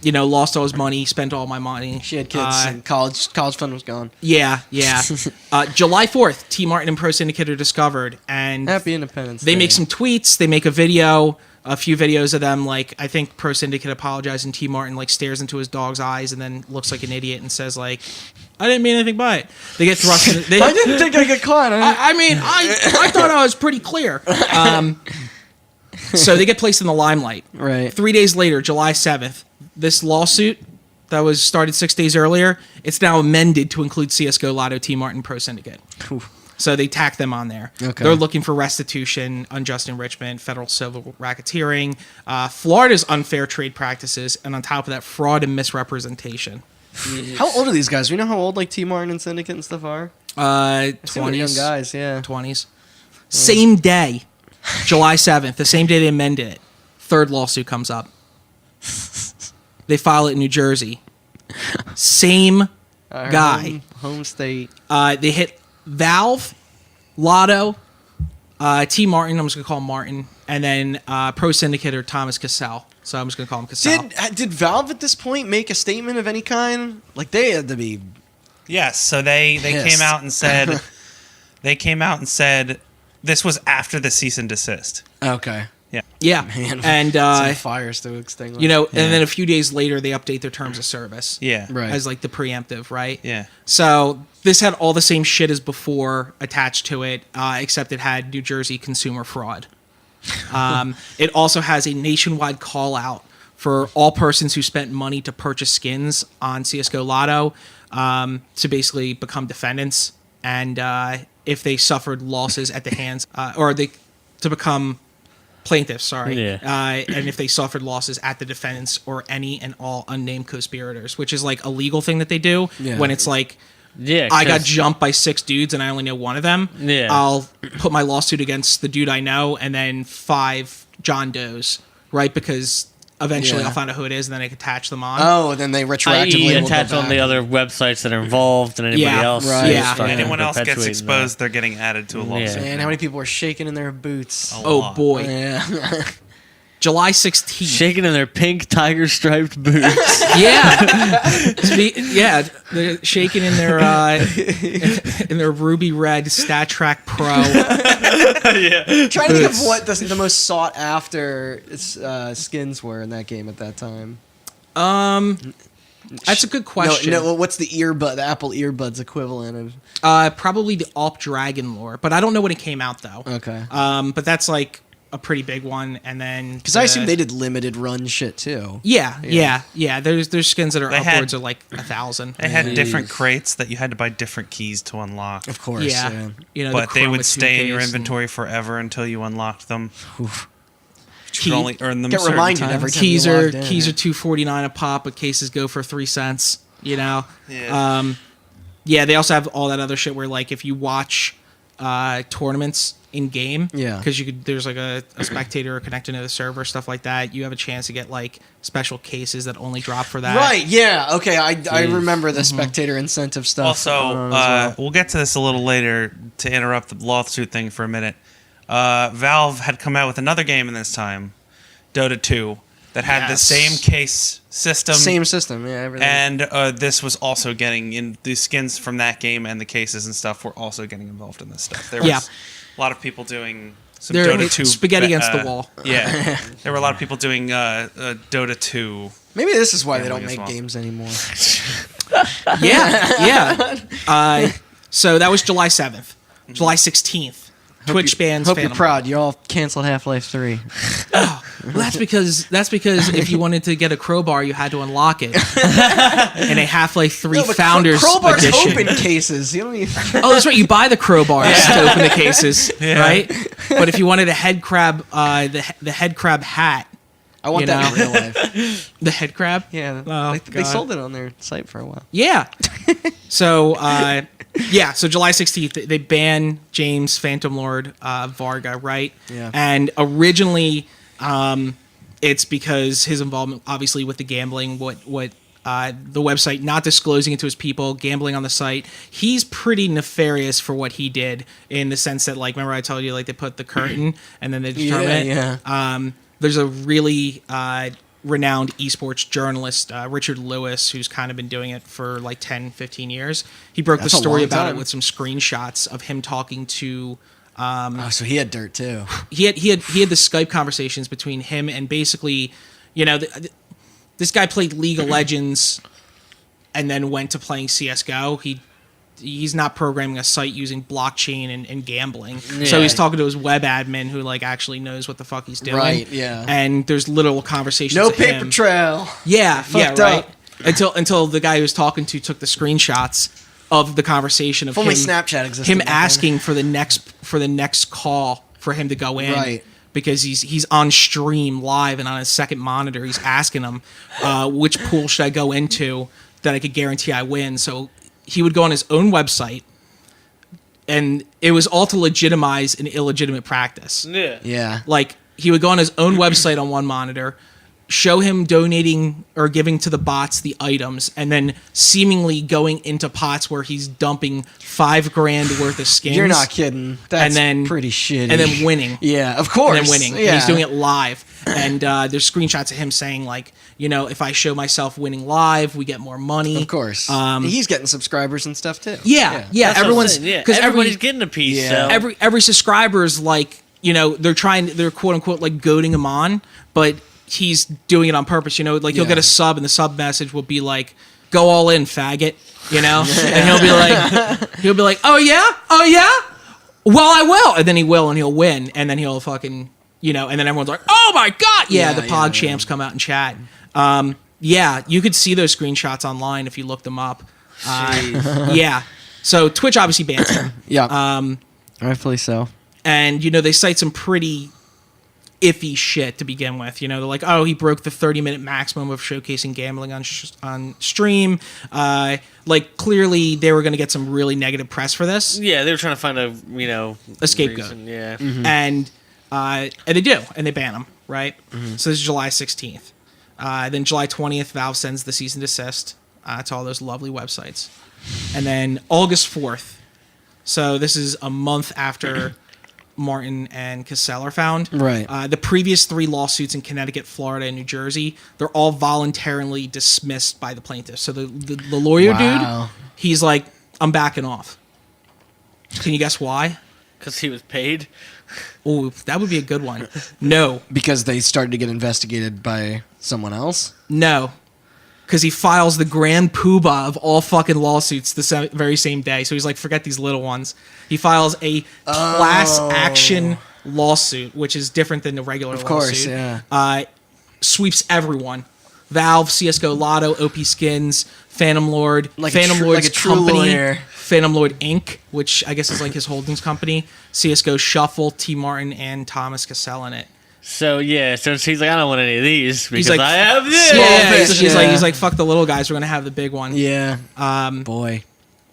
Lost all his money, spent all my money. She had kids. And college fund was gone. Yeah. July 4th, T. Martin and Pro Syndicate are discovered, and Happy Independence they Day. make some tweets. They make a video, a few videos of them. Like, I think Pro Syndicate apologized, and T. Martin like stares into his dog's eyes and then looks like an idiot and says like, "I didn't mean anything by it." They get thrust. I didn't think I got caught. I thought I was pretty clear. So they get placed in the limelight. Right. 3 days later, July 7th, this lawsuit that was started 6 days earlier, it's now amended to include CSGO, Lotto, T. Martin, Pro Syndicate. So they tack them on there. Okay. They're looking for restitution, unjust enrichment, federal civil racketeering, Florida's unfair trade practices, and on top of that, fraud and misrepresentation. How old are these guys? We know how old like T. Martin and Syndicate and stuff are. I assume they're 20s. young guys. Yeah. 20s. Same day, July 7th, the same day they amended it, third lawsuit comes up. They file it in New Jersey. Same guy. Home state. They hit Valve, Lotto, T. Martin, I'm just going to call him Martin, and then Pro Syndicate or Thomas Cassell. So I'm just going to call him Cassell. Did Valve at this point make a statement of any kind? Like they had to be. Yes, so they Pissed. came out and said this was after the cease and desist. Okay. Yeah. Man, And, some fires to extinguish. and then a few days later, they update their terms of service. Yeah. Right. As like the preemptive, right? Yeah. So this had all the same shit as before attached to it, except it had New Jersey consumer fraud. It also has a nationwide call out for all persons who spent money to purchase skins on CSGO Lotto to basically become defendants, and if they suffered losses at the hands, to become plaintiffs, sorry. Yeah. And if they suffered losses at the defendants or any and all unnamed conspirators, which is like a legal thing that they do Yeah. when it's like, Yeah, I got 'cause- jumped by 6 dudes and I only know one of them. Yeah. I'll put my lawsuit against the dude I know and then 5 John Does, right? Because eventually Yeah. I'll find out who it is and then I can attach them on. Oh, then they retroactively i.e. will go attach on back. the other websites that are involved and anybody Yeah, else. right. who's Yeah. fucking Anyone else gets perpetuating exposed, they're getting added to a lawsuit. Yeah. Man, how many people were shaking in their boots? A Oh, lot. boy. Yeah. July that. 16th. Shaking in their pink tiger striped boots. Yeah. They're shaking in their in their ruby red StatTrack Pro. Trying to think of Boots. what the most sought after skins were in that game at that time. That's a good question. No, what's the Apple earbuds equivalent of? Probably the Alp Dragon lore, but I don't know when it came out though. Okay. But that's like a pretty big one, and then Because I assume they did limited run shit too. Yeah. There's skins that are They had- upwards of like 1,000. They had different crates that you had to buy different keys to unlock. Of course. Yeah, you know, But the they would Chroma stay in your 2Ks inventory forever until you unlocked them. You Key- could only earn them Get certain reminded times. every time keys you are logged in, keys yeah. are $2.49 a pop, but cases go for 3 cents. You know. Yeah. Yeah. They also have all that other shit where like if you watch tournaments in game, Yeah. because there's like a spectator connected to the server, stuff like that. You have a chance to get like special cases that only drop for that. Right. Yeah. Okay. I remember the spectator incentive stuff. Also, going on as well. we'll get to this a little later to interrupt the lawsuit thing for a minute. Valve had come out with another game in this time, Dota 2, that had the Yes. same case system. Same system, yeah. Everything. And this was also getting in the skins from that game, and the cases and stuff were also getting involved in this stuff. There was Yeah. a lot of people doing some There- Dota 2. spaghetti against the wall. Yeah. There were a lot of people doing Dota 2 Maybe this is why they don't Gambling as make well. games anymore. Yeah. So that was July 7th. July 16th. Twitch bans Hope you're Phantom. proud. You all canceled Half-Life 3. Well, that's because if you wanted to get a crowbar, you had to unlock it. And a Half-Life 3 No, but Founders crowbars edition. open cases. You don't even... Oh, that's right. You buy the crowbars to open the cases, right? But if you wanted a head crab, the head crab hat, I want You that in know? real life. the head crab. Yeah, Oh, they God. sold it on their site for a while. Yeah. So, so July 16th, they ban James Phantom Lord Varga, right? Yeah. And originally, it's because his involvement, obviously, with the gambling, what the website not disclosing it to his people, gambling on the site. He's pretty nefarious for what he did in the sense that, like, remember I told you, like, they put the curtain and then they determine it? Yeah. There's a really renowned esports journalist, Richard Lewis, who's kind of been doing it for like 10, 15 years. He broke That's the a story long about time. it with some screenshots of him talking to. Oh, so he had dirt too. He had the Skype conversations between him and basically, this guy played League of Legends and then went to playing CSGO. He's not programming a site using blockchain and gambling. So he's talking to his web admin who like actually knows what the fuck he's doing. Right, yeah. And there's literal conversations. No of paper him. trail. Yeah, Fucked right. up. Until the guy he was talking to took the screenshots of the conversation of If only him, Snapchat existed him back then. asking for the next call for him to go in. Right. Because he's on stream live and on his second monitor, he's asking him which pool should I go into that I could guarantee I win. So he would go on his own website, and it was all to legitimize an illegitimate practice. Yeah. Yeah. Like, he would go on his own website on one monitor, show him donating or giving to the bots the items, and then seemingly going into pots where he's dumping $5,000 worth of skins. You're not kidding. That's then- pretty shitty. And then winning. Yeah, of course. And then winning. Yeah. And he's doing it live. And there's screenshots of him saying, like, if I show myself winning live, we get more money. Of course. He's getting subscribers and stuff too. Yeah. That's what I'm Everyone's saying, because everybody's getting a piece. Yeah. So. every subscriber's like, they're quote unquote like goading him on, but he's doing it on purpose. Like he'll Yeah. get a sub and the sub message will be like, "Go all in, faggot," and he'll be like, "Oh yeah, well I will," and then he will, and he'll win, and then he'll fucking and then everyone's like, "Oh my god, yeah!" The pod champs come out and chat. Yeah, you could see those screenshots online if you look them up. Yeah, so Twitch obviously bans him. Yeah. Rightfully so. And they cite some pretty iffy shit to begin with. They're like, oh, he broke the 30-minute maximum of showcasing gambling on stream. Like, clearly they were going to get some really negative press for this. Yeah, they were trying to find a A scapegoat. reason, yeah. And they do, and they ban him, right? So this is July 16th. Then July 20th, Valve sends the cease and desist to all those lovely websites. And then August 4th. So this is a month after Martin and Cassell are found. Right. The previous 3 lawsuits in Connecticut, Florida, and New Jersey, they're all voluntarily dismissed by the plaintiffs. So the lawyer Wow. dude, he's like, I'm backing off. Can you guess why? Because he was paid. Oh, that would be a good one. No. Because they started to get investigated by someone else. No. Because he files the grand poobah of all fucking lawsuits the very same day. So he's like, forget these little ones. He files a class action lawsuit, which is different than the regular lawsuit. Of course, yeah. Sweeps everyone. Valve, CSGO Lotto, OP Skins, Phantom Lord, Phantom Lord's like a true company, lawyer. Phantom Lord Inc., which I guess is like his holdings company, CSGO Shuffle, T. Martin, and Thomas Cassell in it. So yeah, so he's like, I don't want any of these because like, I have this. Yeah, fish, he's yeah. like, fuck the little guys, we're gonna have the big one. Yeah. Boy.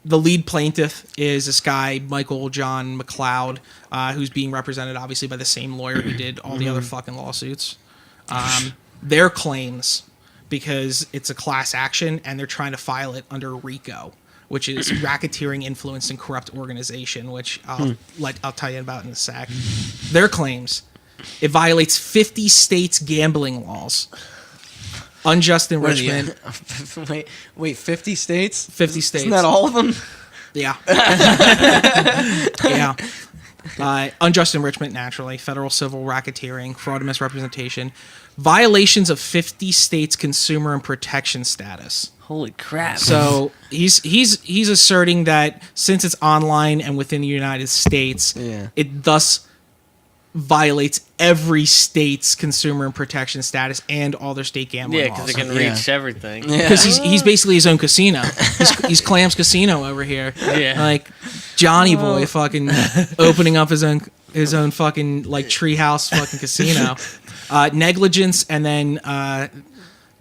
The lead plaintiff is this guy, Michael John McLeod, who's being represented obviously by the same lawyer who did all the other fucking lawsuits. Their claims, because it's a class action and they're trying to file it under RICO, which is racketeering, influence, and corrupt organization, which I'll tell you about in a sec. Their claims It violates 50 states' gambling laws. Unjust enrichment. Wait, 50 states? 50 states. Isn't that all of them? Yeah. Yeah. Unjust enrichment, naturally. Federal civil racketeering, fraud and misrepresentation. Violations of 50 states' consumer and protection status. Holy crap. So he's asserting that since it's online and within the United States, it thus violates every state's consumer and protection status and all their state gambling Yeah, laws. because it can reach everything. Because he's basically his own casino. He's Clam's Casino over here. Yeah. Like Johnny Boy fucking opening up his own fucking like treehouse fucking casino. Negligence and then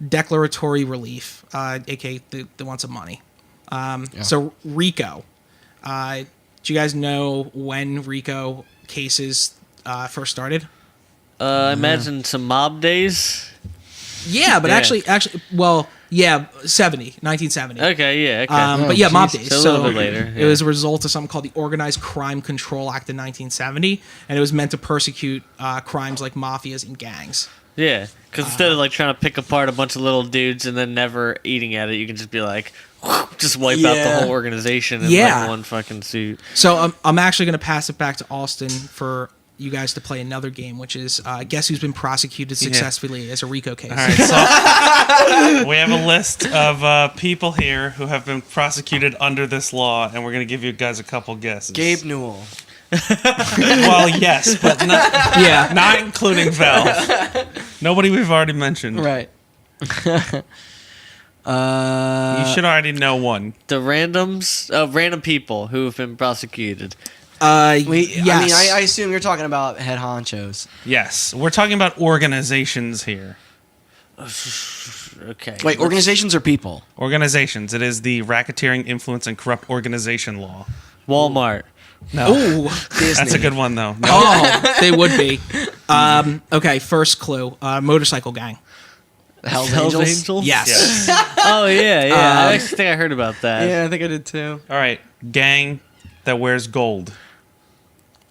declaratory relief, aka they want some money. So RICO. Do you guys know when RICO cases first started? I imagine some mob days. Yeah, but actually, well, yeah, 1970. Okay, yeah, okay. But yeah, mob days. So a little bit later. It was a result of something called the Organized Crime Control Act in 1970, and it was meant to persecute crimes like mafias and gangs. Yeah, because instead of like trying to pick apart a bunch of little dudes and then never eating at it, you can just be like, just wipe out the whole organization in like one fucking suit. So I'm actually going to pass it back to Austin for you guys to play another game, which is guess who's been prosecuted successfully as a RICO case. All right, so we have a list of people here who have been prosecuted under this law, and we're going to give you guys a couple guesses. Gabe Newell. Well, yes, but not including Valve. Nobody we've already mentioned. Right. You should already know one. The random people who have been prosecuted. Yes. Yes. I mean, I assume you're talking about head honchos. Yes, we're talking about organizations here. Okay. Wait, organizations or people? Organizations. It is the Racketeering, Influence, and Corrupt Organization Law. Walmart. No. Ooh. That's a good one, though. No. Oh, they would be. Okay, first clue. Motorcycle gang. Hell's Hell's Angels? Angels? Yes. Oh, yeah. I actually think I heard about that. Yeah, I think I did too. All right. Gang that wears gold.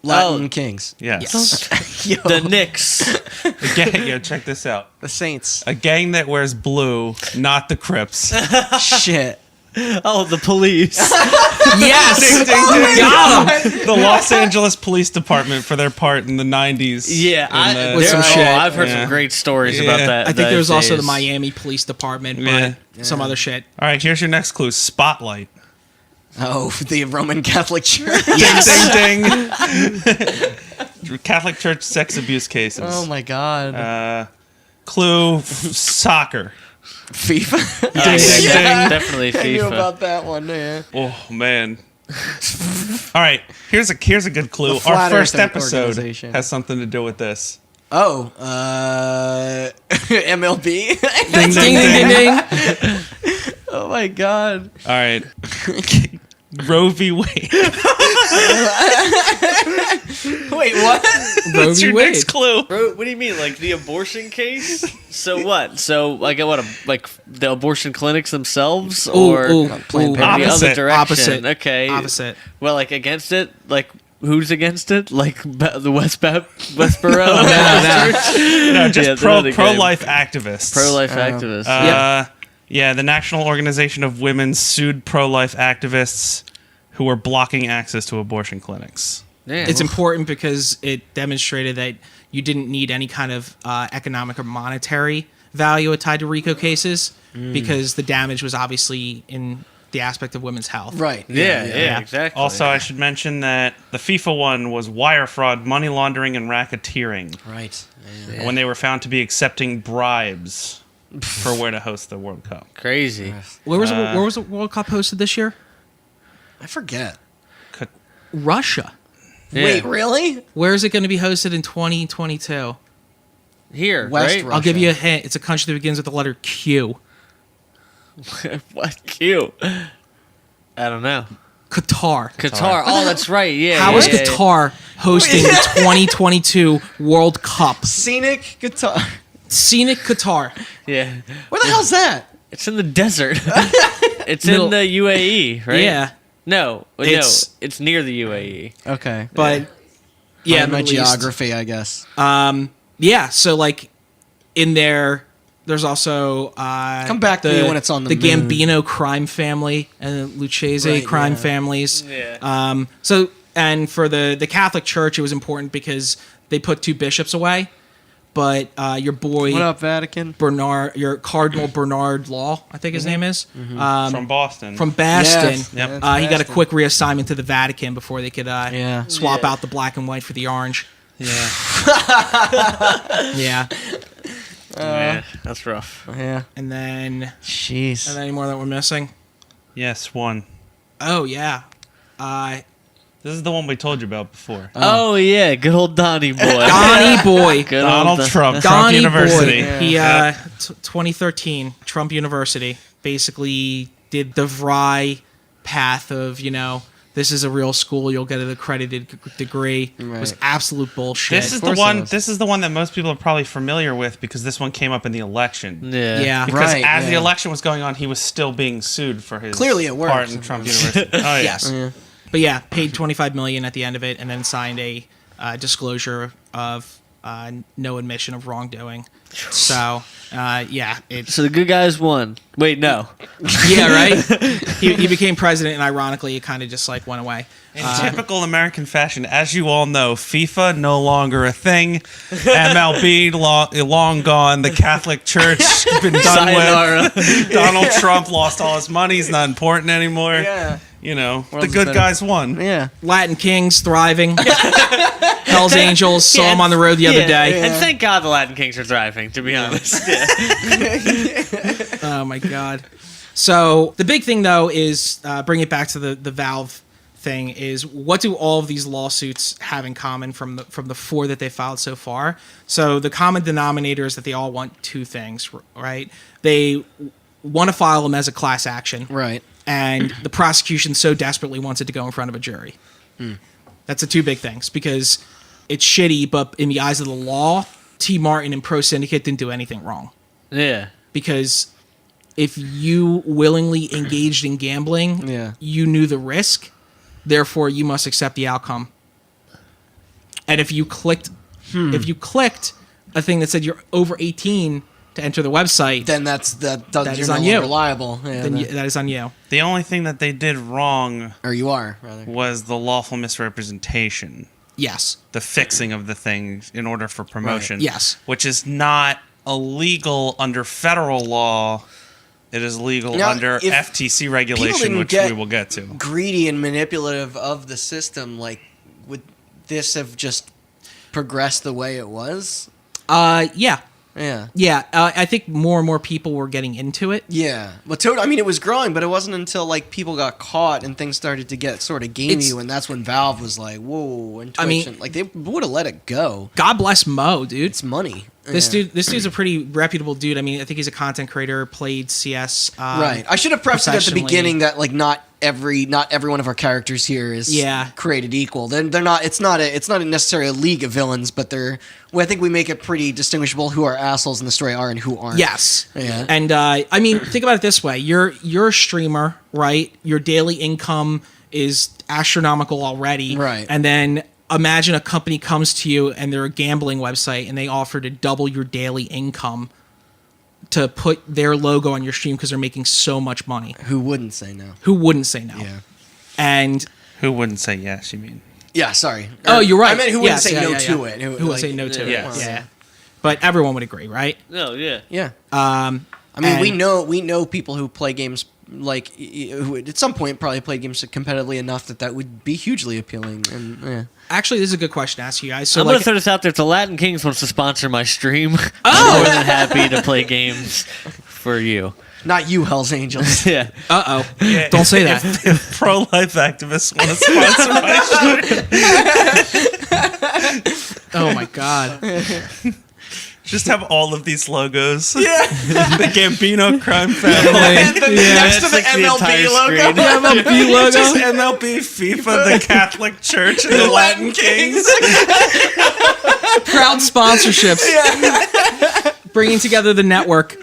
Latin Kings. Yes. Yo, The Knicks. A gang, yo, check this out. the Saints. A gang that wears blue, not the Crips. Shit. Oh, the police. Yes. Ding, ding, ding. Got him. The Los Angeles Police Department for their part in the 90s. Yeah, With some shit. I've heard Yeah. some great stories about that. I think there was also the days. Miami Police Department, but Yeah. some other shit. All right, here's your next clue. Spotlight. Oh, the Roman Catholic Church. Ding, ding. Catholic Church sex abuse cases. Oh my God. Clue, soccer. FIFA. Ding, ding, ding. Definitely I knew FIFA. about that one. Yeah. Oh, man. All right, here's a good clue. The Flat Our first Earth episode Organization. has something to do with this. Oh, MLB. Ding, ding, ding, ding. Oh my God. All right. Roe v. Wade. Wait, what? Roe That's v. your Wade. next clue. Bro, what do you mean, like the abortion case? So what? So like what? Like the abortion clinics themselves, or Planned the Parenthood. other Opposite. direction? Opposite. Okay. Opposite. Well, like against it, like who's against it? Like the Westboro? No, just Yeah, they're not a pro-life activists. Pro-life activists. Yeah, the National Organization of Women sued pro-life activists who were blocking access to abortion clinics. Yeah. It's important because it demonstrated that you didn't need any kind of economic or monetary value tied to RICO cases because the damage was obviously in the aspect of women's health. Right. Yeah, exactly. Also, I should mention that the FIFA one was wire fraud, money laundering, and racketeering Right. when they were found to be accepting bribes for where to host the World Cup. Crazy. Where was the World Cup hosted this year? I forget. Russia. Yeah. Wait, really? Where is it going to be hosted in 2022? Here, West right? Russia. I'll give you a hint. It's a country that begins with the letter Q. What? Cute. I don't know. Qatar. Qatar. Oh, that's right. Yeah. How yeah, is yeah. Qatar hosting the 2022 World Cup? Scenic guitar. Scenic Qatar. Yeah. Where the hell's that? It's in the desert. It's Middle- in the UAE, right? Yeah. No, It's- it's near the UAE. Okay. But Yeah, my Middle East. geography, I guess. Yeah, so like in there's also Come back to me when it's on the moon. Gambino crime family and the Lucchese crime families. Yeah. So and for the Catholic Church, it was important because they put 2 bishops away. But your boy, What up, Vatican? Bernard, your Cardinal Bernard Law, I think his name is, From Boston. from Boston. Yes. Yep. Yeah, He got a Boston. quick reassignment to the Vatican before they could swap Yeah. out the black and white for the orange. Yeah. Yeah. Yeah, that's rough. Yeah. And then, Jeez. any more that we're missing? Yes, one. Oh, yeah. This is the one we told you about before. Oh yeah, good old Donnie boy. Donnie Boy. Good Donald old Trump. Trump Donnie University. Boy. He, 2013, Trump University, basically did the Vry path of, this is a real school, you'll get an accredited degree. It was Right. absolute bullshit. This is the course it one. was. This is the one that most people are probably familiar with because this one came up in the election. Yeah. Yeah. Because Right, as the yeah. election was going on, he was still being sued for his Clearly it worked. part in Trump University. Oh yeah. Yes. Yeah. But yeah, paid $25 million at the end of it, and then signed a disclosure of no admission of wrongdoing. So yeah, it's So the good guys won. Wait, no. yeah, right. He became president, and ironically, it kind of just like went away. In typical American fashion, as you all know, FIFA no longer a thing. MLB long gone. The Catholic Church been done Sayonara. with. Donald Trump lost all his money. He's not important anymore. Yeah. You know, the World's good better. guys won. Yeah. Latin Kings thriving. Hell's Angels saw him on the road the other day. And thank God the Latin Kings are thriving, to be honest. Yeah. Oh my god. So the big thing though is bring it back to the Valve thing is what do all of these lawsuits have in common from the 4 that they filed so far? So the common denominator is that they all want 2 things, right? They want to file them as a class action, Right. and the prosecution so desperately wants it to go in front of a jury. That's the 2 big things because it's shitty, but in the eyes of the law, T. Martin and Pro Syndicate didn't do anything wrong. Yeah. Because if you willingly engaged in gambling, Yeah. you knew the risk, therefore you must accept the outcome. And if you clicked a thing that said you're over 18 to enter the website, Then that is you're on no you. longer liable. Yeah, then that is on you. The only thing that they did wrong or you are, rather. was the lawful misrepresentation, Yes. the fixing of the thing in order for promotion. Right. Yes. Which is not illegal under federal law. It is legal Now, under if FTC people regulation, didn't which get we will get to. Greedy and manipulative of the system, like, would this have just progressed the way it was? Yeah. Yeah. Yeah. I think more and more people were getting into it. Yeah. Well, I mean, it was growing, but it wasn't until, like, people got caught and things started to get sort of gamey, and that's when Valve was like, whoa, and Twitch, I mean- and, like, they would have let it go. God bless Mo, dude. It's money. This Yeah. dude's a pretty reputable dude. I mean, I think he's a content creator, played CS. Right. I should have prefaced it at the professionally. beginning that like not every one of our characters here is created equal. They're not. It's not necessarily a league of villains, but I think we make it pretty distinguishable who our assholes in the story are and who aren't. Yes. Yeah. And I mean, think about it this way: you're a streamer, right? Your daily income is astronomical already, Right. And then imagine a company comes to you and they're a gambling website and they offer to double your daily income to put their logo on your stream because they're making so much money. Who wouldn't say no? Who wouldn't say no? Yeah. And Who wouldn't say yes, you mean? Yeah. Sorry. oh, you're right. I meant who wouldn't Yes, say yeah, no yeah, to yeah. it? Who would say no to it? Yes. Yeah. But everyone would agree, right? No, yeah. Yeah. Um, I mean, we and- know people who play games like who at some point probably played games competitively enough that would be hugely appealing. And yeah. Actually, this is a good question to ask you guys. So, I'm like, gonna throw this out there. If the Latin Kings wants to sponsor my stream, Oh! I'm more than happy to play games for you. Not you, Hell's Angels. Yeah. uh-oh. Don't say that. If pro-life activists want to sponsor my stream, Oh my god. just have all of these logos. Yeah. The Gambino crime family. Next to the It's like the MLB entire logo. screen. MLB logo. Just MLB, FIFA, the Catholic Church, and the Latin Kings. Proud sponsorships. Bringing together the network.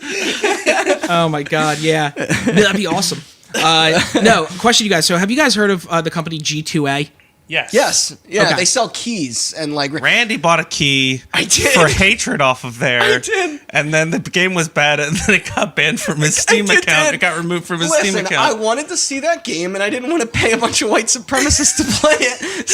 Oh my god, yeah. That'd be awesome. No, question to you guys. So have you guys heard of the company G2A? Yes. Yeah, Okay. they sell keys and like Randy bought a key I did. for Hatred off of there. I did. And then the game was bad, and then it got banned from his Steam account. It got removed from his Steam Listen, account. I wanted to see that game, and I didn't want to pay a bunch of white supremacists to play it.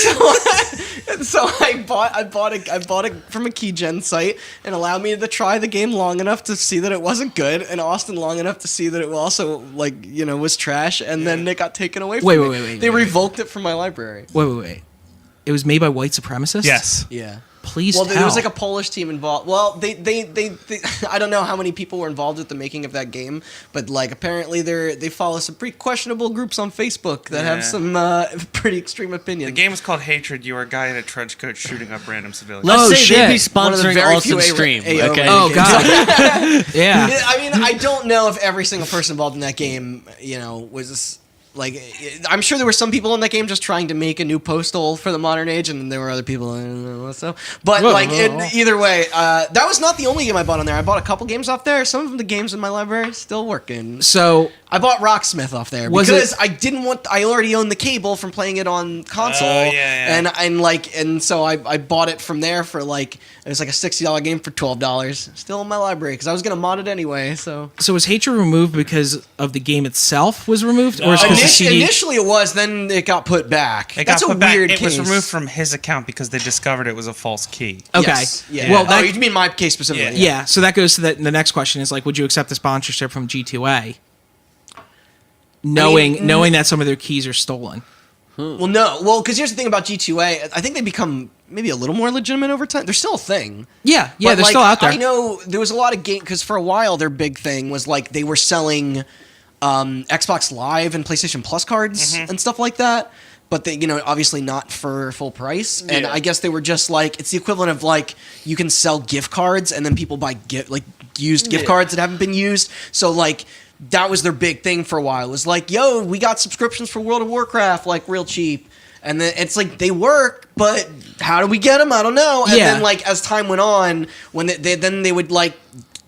So I bought it from a keygen site, and allowed me to try the game long enough to see that it wasn't good, and Austin long enough to see that it also was trash, and then it got taken away from me. Wait, They revoked it from my library. Wait. It was made by white supremacists? Yes. Yeah. Please Well, tell. there was like a Polish team involved. Well, they I don't know how many people were involved with the making of that game, but like apparently they follow some pretty questionable groups on Facebook that have some pretty extreme opinions. The game is called Hatred. You are a guy in a trench coat shooting up random civilians. Oh, Let's say they'd be shit. One of the sponsoring very few Austin Stream. AO Okay. Oh, games. God. Yeah. I mean, I don't know if every single person involved in that game, was like. I'm sure there were some people in that game just trying to make a new postal for the modern age, and then there were other people. I don't know what's up. But either way, that was not the only game I bought on there. I bought a couple games off there. Some of the games in my library still working. So I bought Rocksmith off there Was because it- I didn't want. I already owned the cable from playing it on console, yeah. and so I bought it from there for like it was like a $60 game for $12. Still in my library because I was gonna mod it anyway. So was Hatred removed because of the game itself was removed? Or is it 'cause the CD? initially it was, then it got put back. It That's got a put back. weird It case. was removed from his account because they discovered it was a false key. Okay. Yes. Yeah. Well, Oh, you mean my case specifically? yeah, so that goes to the next question is like, would you accept the sponsorship from G2A? Knowing that some of their keys are stolen. Well, no. Well, because here's the thing about G2A. I think they become maybe a little more legitimate over time. They're still a thing. Yeah, But, they're like, still out there. I know there was a lot of game because for a while their big thing was like they were selling Xbox Live and PlayStation Plus cards and stuff like that. But they, obviously not for full price. And I guess they were just like it's the equivalent of like you can sell gift cards and then people buy used gift cards that haven't been used. So like that was their big thing for a while. It was like, yo, we got subscriptions for World of Warcraft like real cheap. And then it's like they work, but how do we get them? I don't know. And then like as time went on, when they would like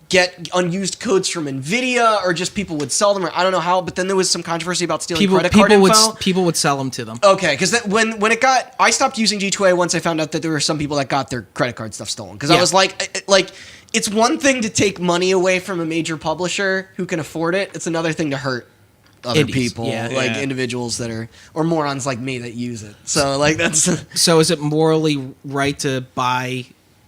get unused codes from Nvidia, or just people would sell them, or I don't know how. But then there was some controversy about stealing credit card info. People would sell them to them. Okay, because when it got, I stopped using G2A once I found out that there were some people that got their credit card stuff stolen. Because I was like, it's one thing to take money away from a major publisher who can afford it. It's another thing to hurt other Indies, people, yeah. individuals that are, or morons like me that use it. So like that's. So is it morally right to buy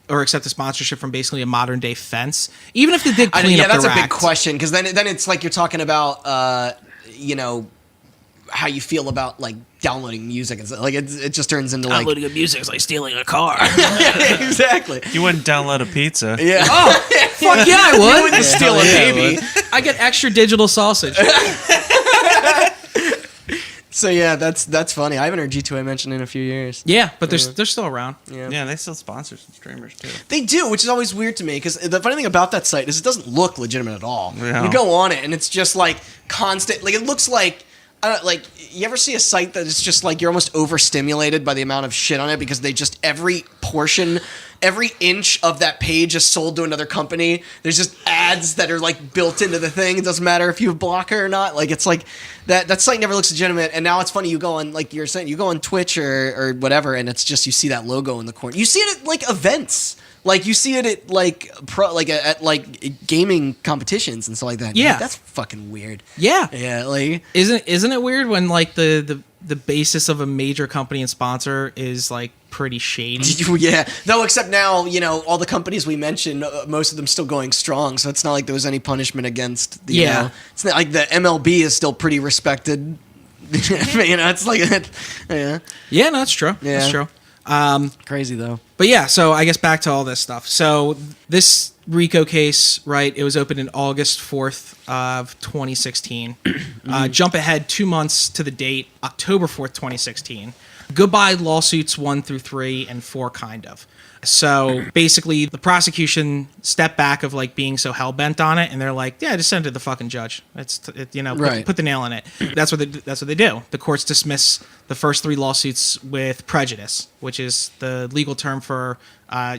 or accept a sponsorship from basically a modern day fence, even if they did clean up that's their a big act? question because then it's like you're talking about how you feel about like downloading music and stuff. Like it just turns into like Downloading music is like stealing a car. exactly. You wouldn't download a pizza. Yeah. Oh, fuck yeah, I would. wouldn't steal a baby. I get extra digital sausage. So yeah, that's funny. I haven't heard G2A mentioned in a few years. Yeah, but they're still around. Yeah, they still sponsor some streamers too. They do, which is always weird to me because the funny thing about that site is it doesn't look legitimate at all. Yeah. You go on it and it's just like constant. Like it looks like. You ever see a site that is just like you're almost overstimulated by the amount of shit on it because they just every inch of that page is sold to another company. There's just ads that are like built into the thing. It doesn't matter if you have blocker or not. Like it's like that site never looks legitimate. And now it's funny. You go on like you're saying you go on Twitch or whatever, and it's just you see that logo in the corner. You see it at like events. Like you see it at at gaming competitions and stuff like that. Yeah. Like, that's fucking weird. Yeah. Yeah, like Isn't it weird when like the basis of a major company and sponsor is like pretty shady? yeah. Though except now, all the companies we mentioned, most of them still going strong. So it's not like there was any punishment against. It's not like the MLB is still pretty respected. It's like yeah. Yeah, no, that's true. Yeah. That's true. Crazy though. But yeah, so I guess back to all this stuff. So this RICO case, right? It was opened in August 4th of 2016. Jump ahead 2 months to the date, October 4th, 2016. Goodbye lawsuits 1 through 3 and 4 kind of. So basically, the prosecution stepped back of like being so hell bent on it, and they're like, "Yeah, just send it to the fucking judge. Put the nail in it." That's what they do. The courts dismiss the first 3 lawsuits with prejudice, which is the legal term for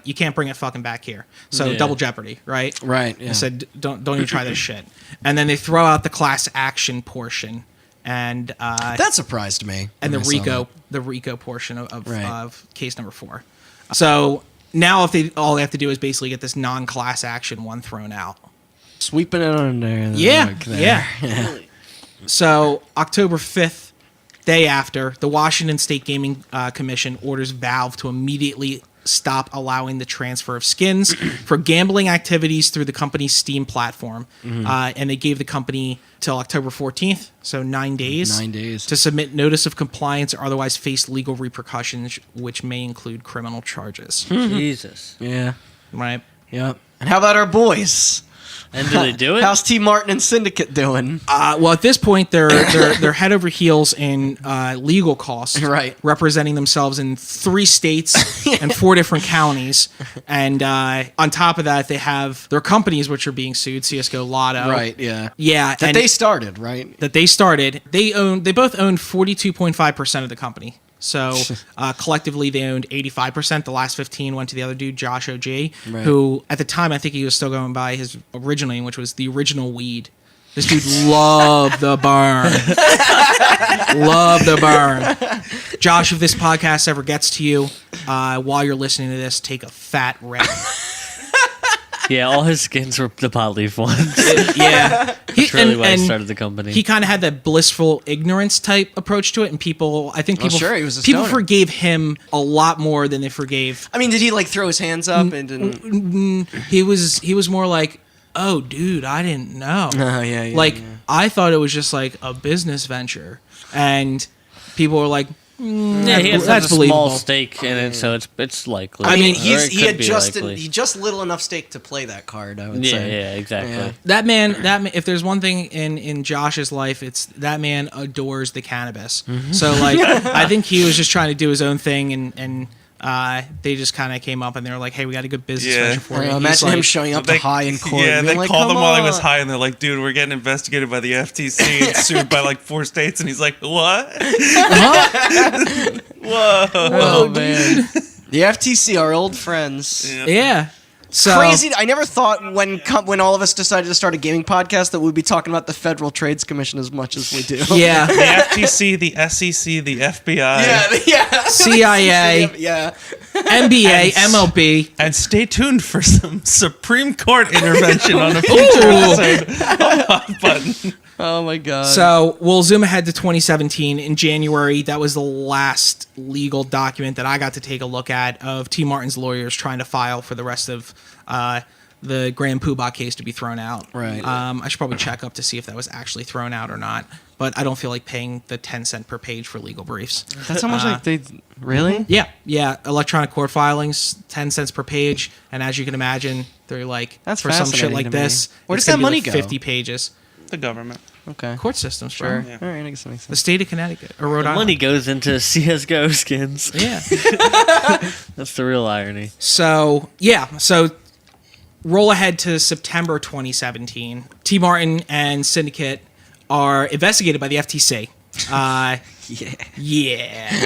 you can't bring it fucking back here. So double jeopardy, right? Right. Yeah. They said, don't even try this shit. And then they throw out the class action portion. and that surprised me. and when I saw the RICO portion of, Right. of case number 4. So now all they have to do is basically get this non-class action one thrown out. that. Sweeping it under the Yeah, rug there. yeah. So October 5th, day after, the Washington State Gaming Commission orders Valve to immediately stop allowing the transfer of skins for gambling activities through the company's Steam platform. And they gave the company till October 14th, so 9 days. 9 days. To submit notice of compliance or otherwise face legal repercussions, which may include criminal charges. Jesus. Yeah. Right? Yep. And how about our boys? And do they do it? How's T. Martin and Syndicate doing? Well, at this point, they're head over heels in legal costs, Right. representing themselves in 3 states and 4 different counties. And on top of that, they have their companies which are being sued: CSGO, Lotto. Right, yeah. Yeah, That and they started, right? that they started. They both owned 42.5% of the company. So collectively, they owned 85%. The last 15 went to the other dude, Josh OG, Right. who at the time I think he was still going by his original name, which was the Original Weed. This dude loved the burn. Loved the burn. Josh, if this podcast ever gets to you, while you're listening to this, take a fat rip. Yeah, all his skins were the pot leaf ones. Yeah. That's really why I started the company. He kind of had that blissful ignorance type approach to it, and I think people, sure, he was a people stoner. forgave him a lot more than they forgave. I mean, did he like throw his hands up and didn't? He was more like, "Oh, dude, I didn't know." Oh, yeah. Like I thought it was just like a business venture, and people were like, yeah, he has that's such a believable. small stake in it, so it's likely. I mean, Or it he could had be just likely. he just little enough stake to play that card. I would say. Yeah, exactly. Yeah. That man, if there's one thing in Josh's life, it's that man adores the cannabis. So like, I think he was just trying to do his own thing, and they just kind of came up and they were like, "Hey, we got a good business Yeah. venture for you." I And he's imagine him like, showing up to high in court. Yeah, and they being like, called him "Come while he was on." high, and they're like, "Dude, we're getting investigated by the FTC and sued by like 4 states." And he's like, "What? Whoa!" Oh man, the FTC, our old friends. Yeah. So Crazy! I never thought when all of us decided to start a gaming podcast that we'd be talking about the Federal Trades Commission as much as we do. Yeah. The FTC, the SEC, the FBI, yeah. CIA, Yeah. NBA, MLB. and stay tuned for some Supreme Court intervention on a future episode of Hot Button. Oh my god. So we'll zoom ahead to 2017. In January, that was the last legal document that I got to take a look at of T. Martin's lawyers trying to file for the rest of the Grand Poobah case to be thrown out. Right. I should probably check up to see if that was actually thrown out or not. But I don't feel like paying the 10 cent per page for legal briefs. That's how much like they really? Yeah. Electronic court filings, 10 cents per page. And as you can imagine, they're like, That's for some shit fascinating like to me. this, Where it's does that gonna be money like go? 50 pages. The government. Okay. Court systems, Sure. bro. All right, I guess that makes The sense. state of Connecticut or Rhode The Island. money goes into CSGO skins. Yeah. That's the real irony. So roll ahead to September 2017. T. Martin and Syndicate are investigated by the FTC. Yeah.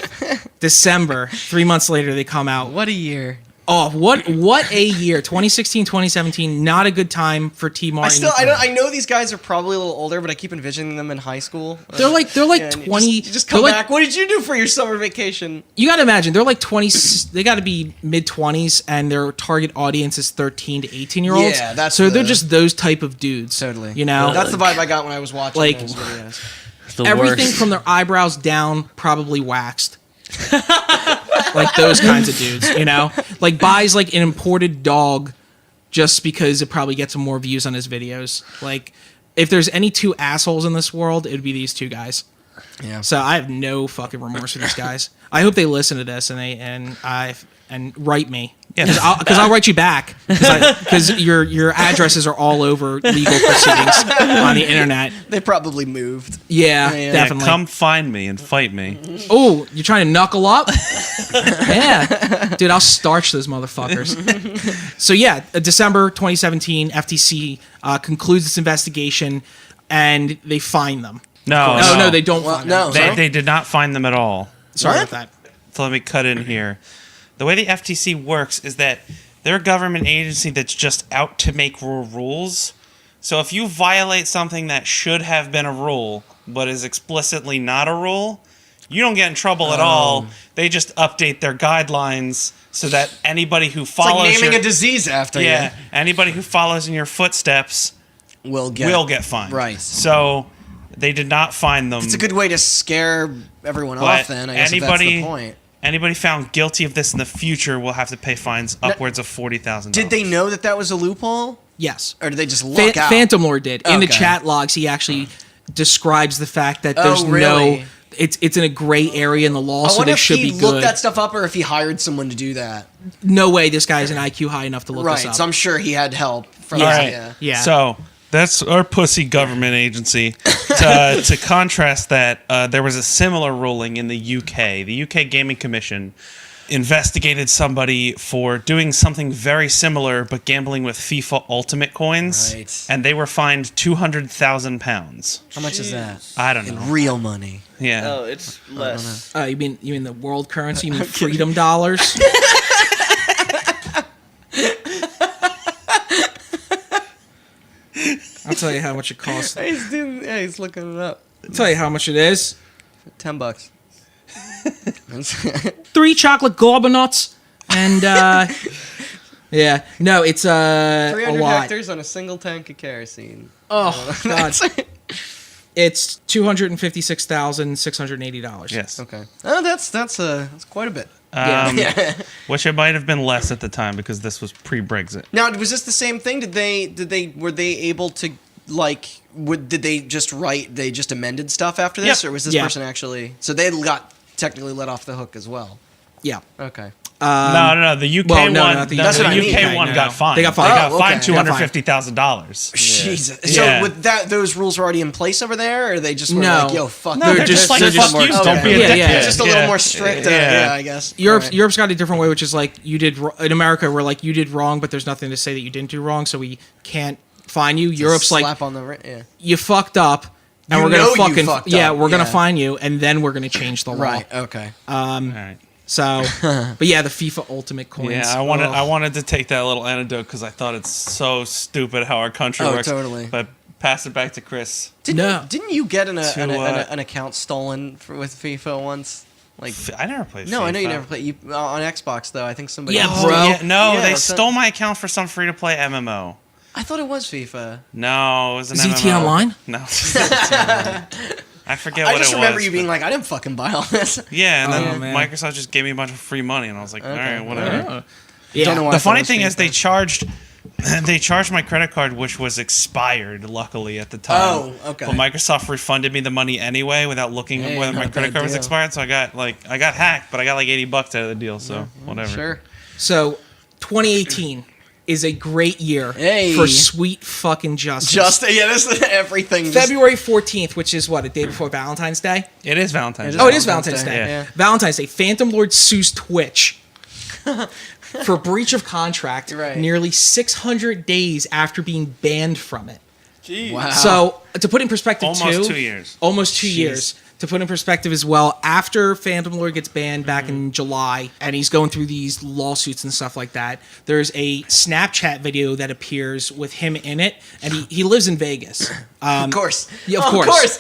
December, 3 months later, they come out. What a year. Oh, what a year. 2016, 2017, not a good time for T. Martin. I know these guys are probably a little older, but I keep envisioning them in high school. They're like And 20. You just come they're back. What did you do for your summer vacation? You got to imagine, they're like 20, they got to be mid 20s, and their target audience is 13 to 18 year olds. Yeah, that's so they're the- just those type of dudes. Totally. You know? That's the vibe I got when I was watching Like- those videos. It's the Everything worst. from their eyebrows down, probably waxed. Like those kinds of dudes, you know? Like buys like an imported dog just because it probably gets him more views on his videos. Like if there's any 2 assholes in this world, it would be these 2 guys. Yeah. So I have no fucking remorse for these guys. I hope they listen to this and write me. Yeah. Because I'll write you back. Because your addresses are all over legal proceedings on the internet. They probably moved. Yeah, Yeah, definitely. Come find me and fight me. Oh, you're trying to knuckle up? Yeah. Dude, I'll starch those motherfuckers. So yeah, December 2017, FTC concludes its investigation and they fine them. No, they don't Well, fine no. them. They did not find them at all. Sorry What? about that. So let me cut in here. The way the FTC works is that they're a government agency that's just out to make rules. So if you violate something that should have been a rule, what is explicitly not a rule, you don't get in trouble at all. They just update their guidelines so that anybody who follows it's like naming a disease after you. Anybody who follows in your footsteps will get fined. Right. So they did not fine them. It's a good way to scare everyone off then, I guess, if that's the point. Anybody found guilty of this in the future will have to pay fines upwards of $40,000. Did they know that was a loophole? Yes. Or did they just luck out? Phantom Lord did. In the chat logs, he actually describes the fact that there's really? It's in a gray area in the law, so they should be good. I wonder if he looked that stuff up or if he hired someone to do that. No way this guy's an IQ high enough to look this up. Right, so I'm sure he had help from Yeah. So that's our pussy government agency. To contrast that, there was a similar ruling in the UK. The UK Gaming Commission investigated somebody for doing something very similar but gambling with FIFA Ultimate coins. Right. And they were fined £200,000. How much is that? I don't know. In real money. Yeah. Oh, it's less. You mean the world currency? You mean freedom dollars? I'll tell you how much it costs. He's looking it up. I'll tell you how much it is. $10. 3 chocolate gorbanuts and yeah, no, it's 300 a lot. hectares on a single tank of kerosene. Oh god, it's $256,680. Yes. Okay. Oh, that's quite a bit. Which it might have been less at the time because this was pre-Brexit. Now, was this the same thing? Were they able to did they just write? They just amended stuff after this, or was this person actually? So they got technically let off the hook as well. Yeah. Okay. No. The UK one. That's what I mean. UK one got fined. They got fined. They got fined $250,000. $250,000. Jesus. So with those rules were already in place over there, or they just were like, "Yo, fuck." No, they're just like, "Fuck you, don't be a dickhead." It's just a little more strict. I guess. Europe's got a different way, which is like in America, we're like you did wrong, but there's nothing to say that you didn't do wrong, so we can't fine you. Europe's like slap on the you fucked up. And we're gonna fine you, and then we're gonna change the law. Right. Okay. All right. So, but yeah, the FIFA Ultimate coins. Yeah, I wanted to take that little anecdote because I thought it's so stupid how our country works. Totally. But pass it back to Chris. Didn't you get an account stolen with FIFA once? Like I never played. No, FIFA. I know you never played. You on Xbox though. I think somebody. Yeah, else. bro. They stole my account for some free-to-play MMO. I thought it was FIFA. No, it was an MMO. ZT Online? No. I forget what it was. I just remember you being like, I didn't fucking buy all this. Yeah, and then Microsoft just gave me a bunch of free money, and I was like, all right, whatever. Yeah. Don't know why The funny thing is they charged my credit card, which was expired, luckily, at the time. Oh, okay. But Microsoft refunded me the money anyway without looking at whether my credit card was expired, so I got hacked, but I got like $80 out of the deal, so whatever. Sure. So, 2018 is a great year for sweet fucking justice. This is everything. February 14th, which is what, a day before Valentine's Day? It is Valentine's Day. Oh, it is Valentine's Day. Yeah. Valentine's Day. Phantom Lord sues Twitch for breach of contract nearly 600 days after being banned from it. Jeez. Wow. So, to put in perspective, almost 2 years. Almost 2 years. To put in perspective as well, after Phantom Lord gets banned back in July, and he's going through these lawsuits and stuff like that, there's a Snapchat video that appears with him in it, and he lives in Vegas. Of course. Yeah, of course.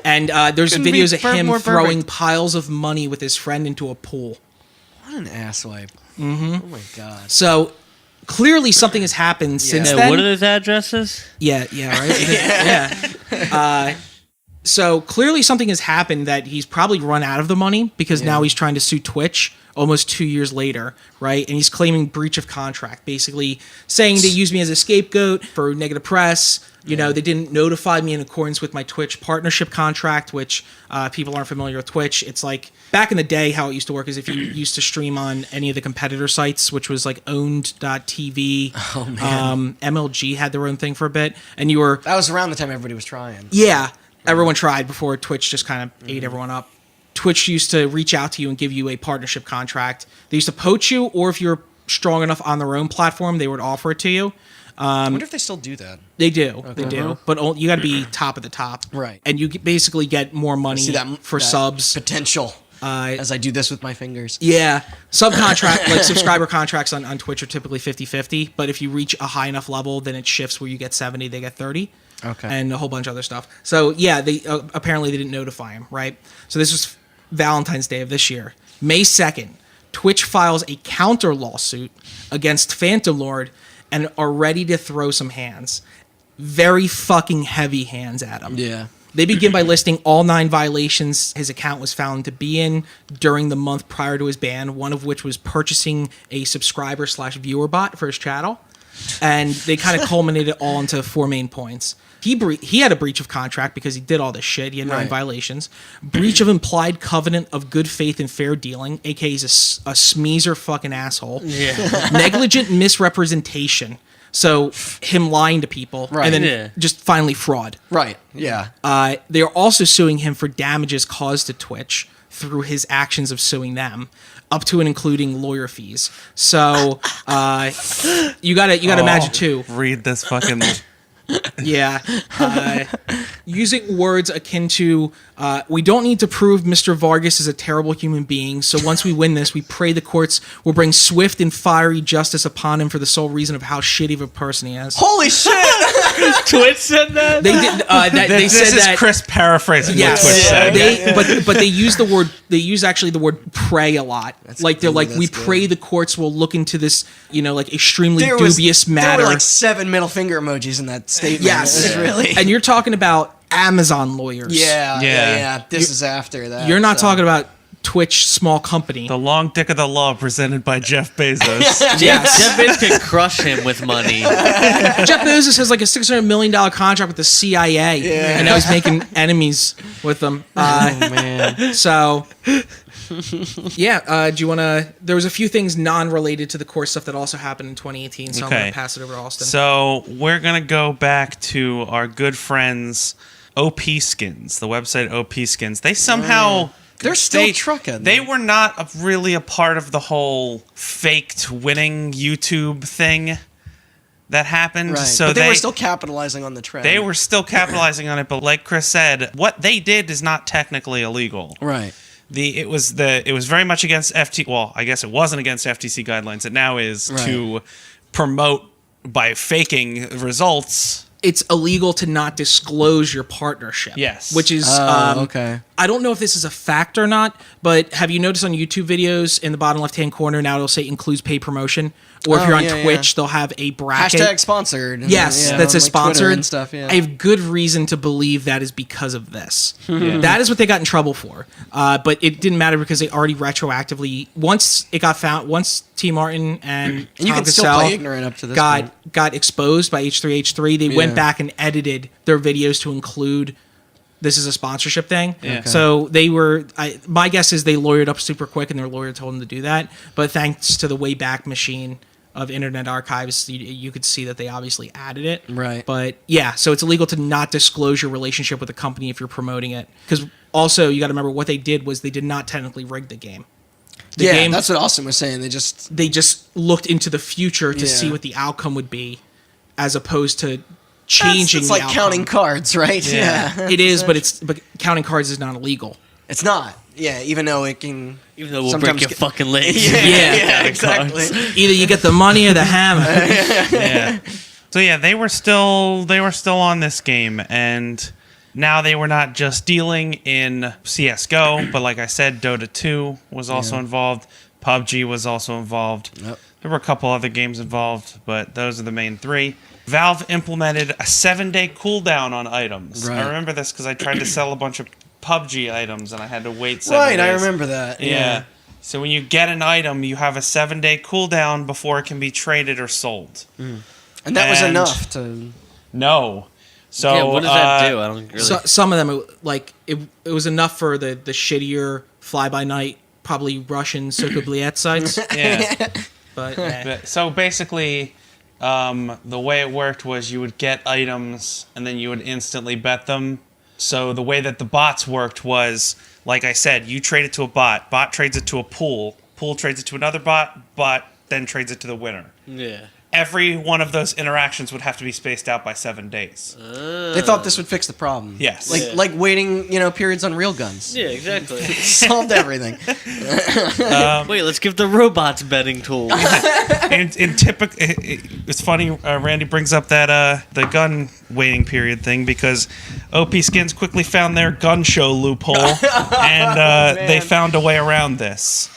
And there's videos of him throwing piles of money with his friend into a pool. What an asswipe. Mm-hmm. Oh my god. So clearly something has happened since then. What are those addresses? Yeah, right? Yeah. So clearly something has happened that he's probably run out of the money because now he's trying to sue Twitch almost 2 years later, right? And he's claiming breach of contract, basically saying they used me as a scapegoat for negative press. You know, they didn't notify me in accordance with my Twitch partnership contract, which people aren't familiar with Twitch. It's like back in the day, how it used to work is if you used to stream on any of the competitor sites, which was like owned.tv. Oh, man. MLG had their own thing for a bit. And you were... That was around the time everybody was trying. Yeah. Everyone tried before Twitch just kind of ate everyone up. Twitch used to reach out to you and give you a partnership contract. They used to poach you, or if you're strong enough on their own platform, they would offer it to you. I wonder if they still do that. They do. Okay. They do. But you got to be top of the top. Right. And you basically get more money for subs. Potential. As I do this with my fingers. Yeah. Subscriber contracts on Twitch are typically 50-50. But if you reach a high enough level, then it shifts where you get 70, they get 30. Okay. And a whole bunch of other stuff. So yeah, they apparently they didn't notify him, right? So this was Valentine's Day of this year. May 2nd, Twitch files a counter lawsuit against Phantom Lord and are ready to throw some hands. Very fucking heavy hands at him. Yeah. They begin by listing all 9 violations his account was found to be in during the month prior to his ban, one of which was purchasing a subscriber/viewer bot for his channel. And they kind of culminated all into 4 main points. He had a breach of contract because he did all this shit. He had 9 violations. Breach of implied covenant of good faith and fair dealing, aka he's a smeezer fucking asshole. Yeah. Negligent misrepresentation. So him lying to people, and then just finally fraud. Right. Yeah. They are also suing him for damages caused to Twitch through his actions of suing them, up to and including lawyer fees. So you gotta imagine too. Read this fucking. Yeah. Using words akin to, we don't need to prove Mr. Vargas is a terrible human being, so once we win this, we pray the courts will bring swift and fiery justice upon him for the sole reason of how shitty of a person he is. Holy shit! Twitch said that? They did. They said This is that. Chris paraphrasing Yes, what Twitch said. but they use the word. They use actually the word pray a lot. They're like, we pray the courts will look into this, like extremely dubious matter. There were like 7 middle finger emojis in that statement. Yes, It was really. and you're talking about Amazon lawyers. Yeah. This is after that. You're not talking about Twitch small company. The long dick of the law presented by Jeff Bezos. Yes. Jeff Bezos could crush him with money. Jeff Bezos has like a $600 million contract with the CIA, and now he's making enemies with them. Oh man. So, yeah. Do you want to? There was a few things non-related to the core stuff that also happened in 2018. So I'm going to pass it over to Austin. So we're gonna go back to our good friends OP Skins, the website OP Skins. They somehow. They're still trucking. They were not really a part of the whole faked winning YouTube thing that happened. Right. So but they were still capitalizing on the trend. They were still capitalizing on it, but like Chris said, what they did is not technically illegal. Right. It was very much against FTC. Well, I guess it wasn't against FTC guidelines. It now is to promote by faking results. It's illegal to not disclose your partnership. Yes. Which is okay. I don't know if this is a fact or not, but have you noticed on YouTube videos in the bottom left-hand corner now it'll say includes paid promotion? Or if you're on Twitch, they'll have a bracket. Hashtag sponsored. Yes, that says like sponsored. and stuff, I have good reason to believe that is because of this. That is what they got in trouble for. But it didn't matter because they already retroactively, once it got found, once T. Martin and you can still play ignorant up to this point. got exposed by H3H3, they went back and edited their videos to include this is a sponsorship thing. Yeah. Okay. So they were, my guess is they lawyered up super quick and their lawyer told them to do that. But thanks to the Wayback Machine of Internet Archives, you could see that they obviously added it. Right. But yeah, so it's illegal to not disclose your relationship with a company if you're promoting it. Because also, you got to remember what they did was they did not technically rig the game. The game, that's what Austin was saying. They just looked into the future to see what the outcome would be, as opposed to changing it's the like outcome. counting cards, right? Yeah. It is, but counting cards is not illegal. It's not. Yeah, even though it can. Even though we'll break your fucking legs. Yeah, exactly. Either you get the money or the hammer. Yeah. So yeah, they were still on this game, and now they were not just dealing in CSGO, but like I said, Dota 2 was also involved. PUBG was also involved. Yep. There were a couple other games involved, but those are the main 3. Valve implemented a 7-day cooldown on items. Right. I remember this because I tried to sell a bunch of PUBG items and I had to wait 7 days. Right, I remember that. Yeah. So when you get an item, you have a 7-day cooldown before it can be traded or sold. And that was enough to. No. So what does that do? I don't really. So, some of them, like it was enough for the shittier fly-by-night, probably Russian Sokobliet sites. Yeah. But so basically, the way it worked was you would get items and then you would instantly bet them. So the way that the bots worked was, like I said, you trade it to a bot trades it to a pool trades it to another bot then trades it to the winner. Yeah. every one of those interactions would have to be spaced out by 7 days. They thought this would fix the problem. Yes. Like waiting, periods on real guns. Yeah, exactly. Solved everything. Wait, let's give the robots betting tools. In typical, it's funny. Randy brings up that the gun waiting period thing because OP Skins quickly found their gun show loophole, and they found a way around this.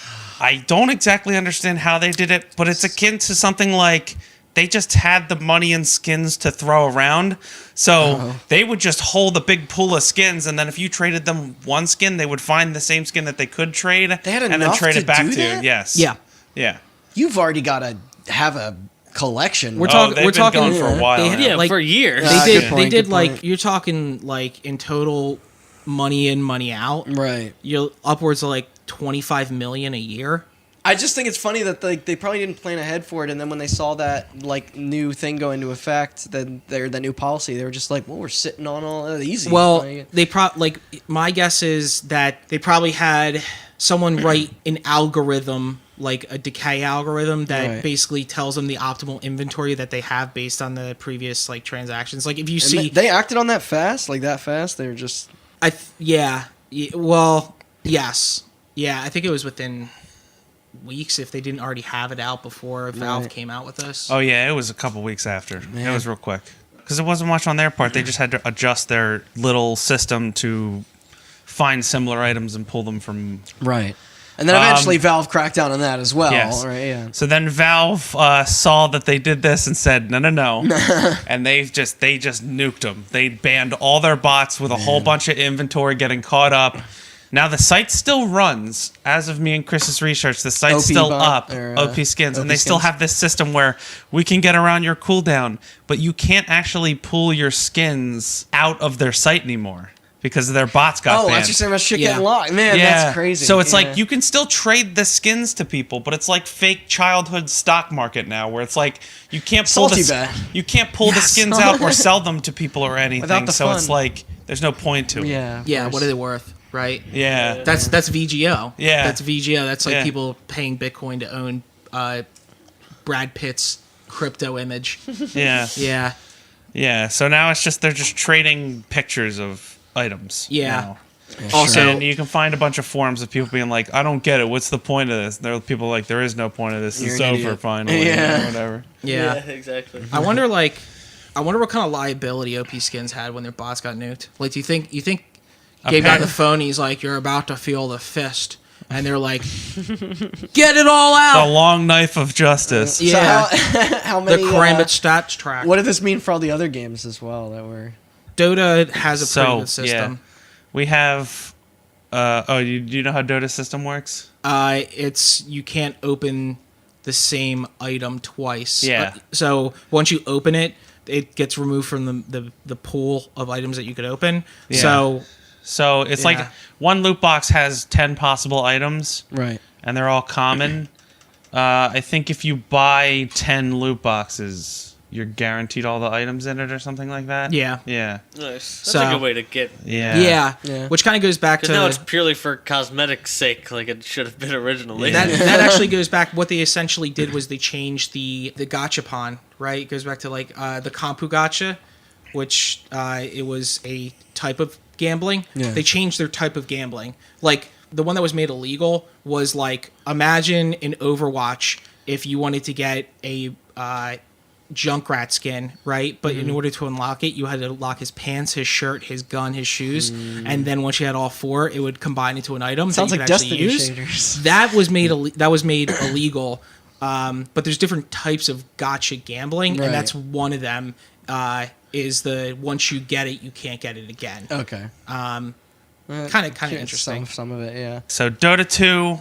I don't exactly understand how they did it, but it's akin to something like they just had the money and skins to throw around. So they would just hold a big pool of skins, and then if you traded them one skin, they would find the same skin that they could trade They had and then enough trade to it back do to that? you. Yes. Yeah. Yeah. You've already got to have a collection. We're They've we're been talking going for a while. they- now. Yeah, like, for years. good point, they did good like point. you're talking like in total money in, money out. Right. You're upwards of like 25 million a year. I just think it's funny that they probably didn't plan ahead for it, and then when they saw that like new thing go into effect, then that new policy, they were just like, "Well, we're sitting on all that easy." Well, Like, they like my guess is that they probably had someone write an algorithm, like a decay algorithm that Right. basically tells them the optimal inventory that they have based on the previous like transactions. Like if you and see, they acted on that fast, like that fast. They were just well, yes, yeah, I think it was within weeks if they didn't already have it out before Valve Right. came out with this. Oh yeah, it was a couple weeks after. Man. It was real quick because it wasn't much on their part. They just had to adjust their little system to find similar items and pull them from. right. And then eventually Valve cracked down on that as well. Yes. Right? Yeah. So then Valve saw that they did this and said no, and they just nuked them. They banned all their bots with a whole bunch of inventory getting caught up. Now the site still runs. As of me and Chris's research, the site's OP still bot, up. or, OP Skins, OP and they still Skins. have this system where we can get around your cooldown, but you can't actually pull your skins out of their site anymore because their bots got Oh, banned. that's just saying about shit Yeah. getting locked. Man, that's crazy. So it's Yeah. like you can still trade the skins to people, but it's like fake childhood stock market now, where it's like you can't pull Salty the bet. you can't pull the skins out or sell them to people or anything. Without the So it's fun. like there's no point to it. Yeah. of Yeah, course. what are they worth, right? Yeah. That's VGO. Yeah. That's VGO. That's like Yeah. people paying Bitcoin to own Brad Pitt's crypto image. Yeah. Yeah. Yeah. So now it's just they're just trading pictures of items. Yeah. now. Also, And you can find a bunch of forums of people being like, "I don't get it. What's the point of this?" There are people like, "There is no point of this. You're It's an over idiot." finally." Yeah. Or whatever. yeah. exactly. I wonder what kind of liability OP Skins had when their bots got nuked. Like, do you think Gabe got on the phone? And he's like, "You're about to feel the fist," and they're like, "Get it all The out." long knife of justice. So Yeah. how The many? Karambit stats track. What did this mean for all the other games as well that were? Dota has a pretty So, good system. We have. Do you know how Dota's system works? It's you can't open the same item twice. Yeah. So once you open it, it gets removed from the pool of items that you could open. Yeah. So It's Yeah. like one loot box has 10 possible items, Right. and they're all common. I think if you buy 10 loot boxes, you're guaranteed all the items in it or something like that. Yeah. Yeah. Nice. That's So- a good way to get. Yeah. Yeah. which kind of goes back Because to now it's purely for cosmetics' sake, like it should have been originally. that actually goes back. What they essentially did was they changed the gachapon, right? It goes back to like the Kompu gacha, which it was a type of gambling. Yeah. They changed their type of gambling. Like the one that was made illegal was like, imagine in Overwatch if you wanted to get a Junkrat skin, right? But Mm-hmm. in order to unlock it, you had to unlock his pants, his shirt, his gun, his shoes, and then once you had all four, it would combine into an item. Mm. Sounds that you like could actually Destiny use. shaders. That was made illegal. But there's different types of gotcha gambling, Right. and that's one of them. Is the once you get it, you can't get it again. Okay. Kind of interesting. Some of it, yeah. So Dota 2,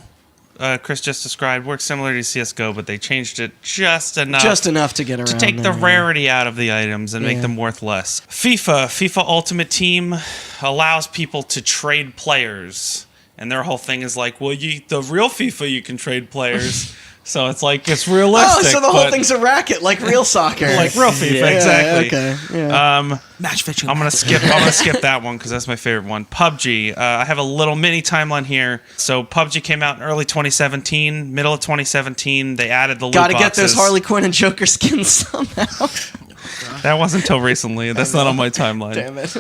Chris just described, works similar to CSGO, but they changed it just enough. Just enough to get around. to take the there, yeah. rarity out of the items and make Yeah. them worth less. FIFA Ultimate Team allows people to trade players, and their whole thing is like, well, the real FIFA you can trade players. So it's like it's realistic. Oh, so the whole thing's a racket, like real soccer, like real FIFA, exactly. Okay. Yeah. Match fixing. I'm gonna skip that one because that's my favorite one. PUBG. I have a little mini timeline here. So PUBG came out in early 2017, middle of 2017. They added the loot Gotta boxes. get those Harley Quinn and Joker skins somehow. That wasn't until recently. That's not on my timeline. Damn it.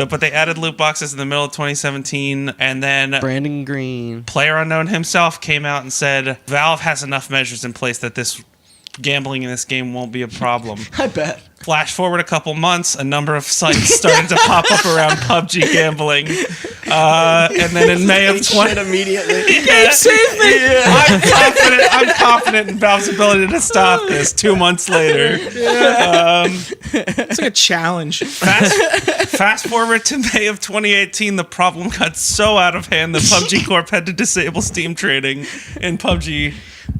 But they added loot boxes in the middle of 2017, and then Brandon Green. PlayerUnknown himself came out and said Valve has enough measures in place that this gambling in this game won't be a problem. I bet. Flash forward a couple months, a number of sites started to pop up around PUBG gambling, and then in May of 20 immediately. I'm confident in Valve's ability to stop this 2 months later. It's like a challenge. Fast forward to May of 2018, the problem got so out of hand that PUBG Corp had to disable Steam trading in PUBG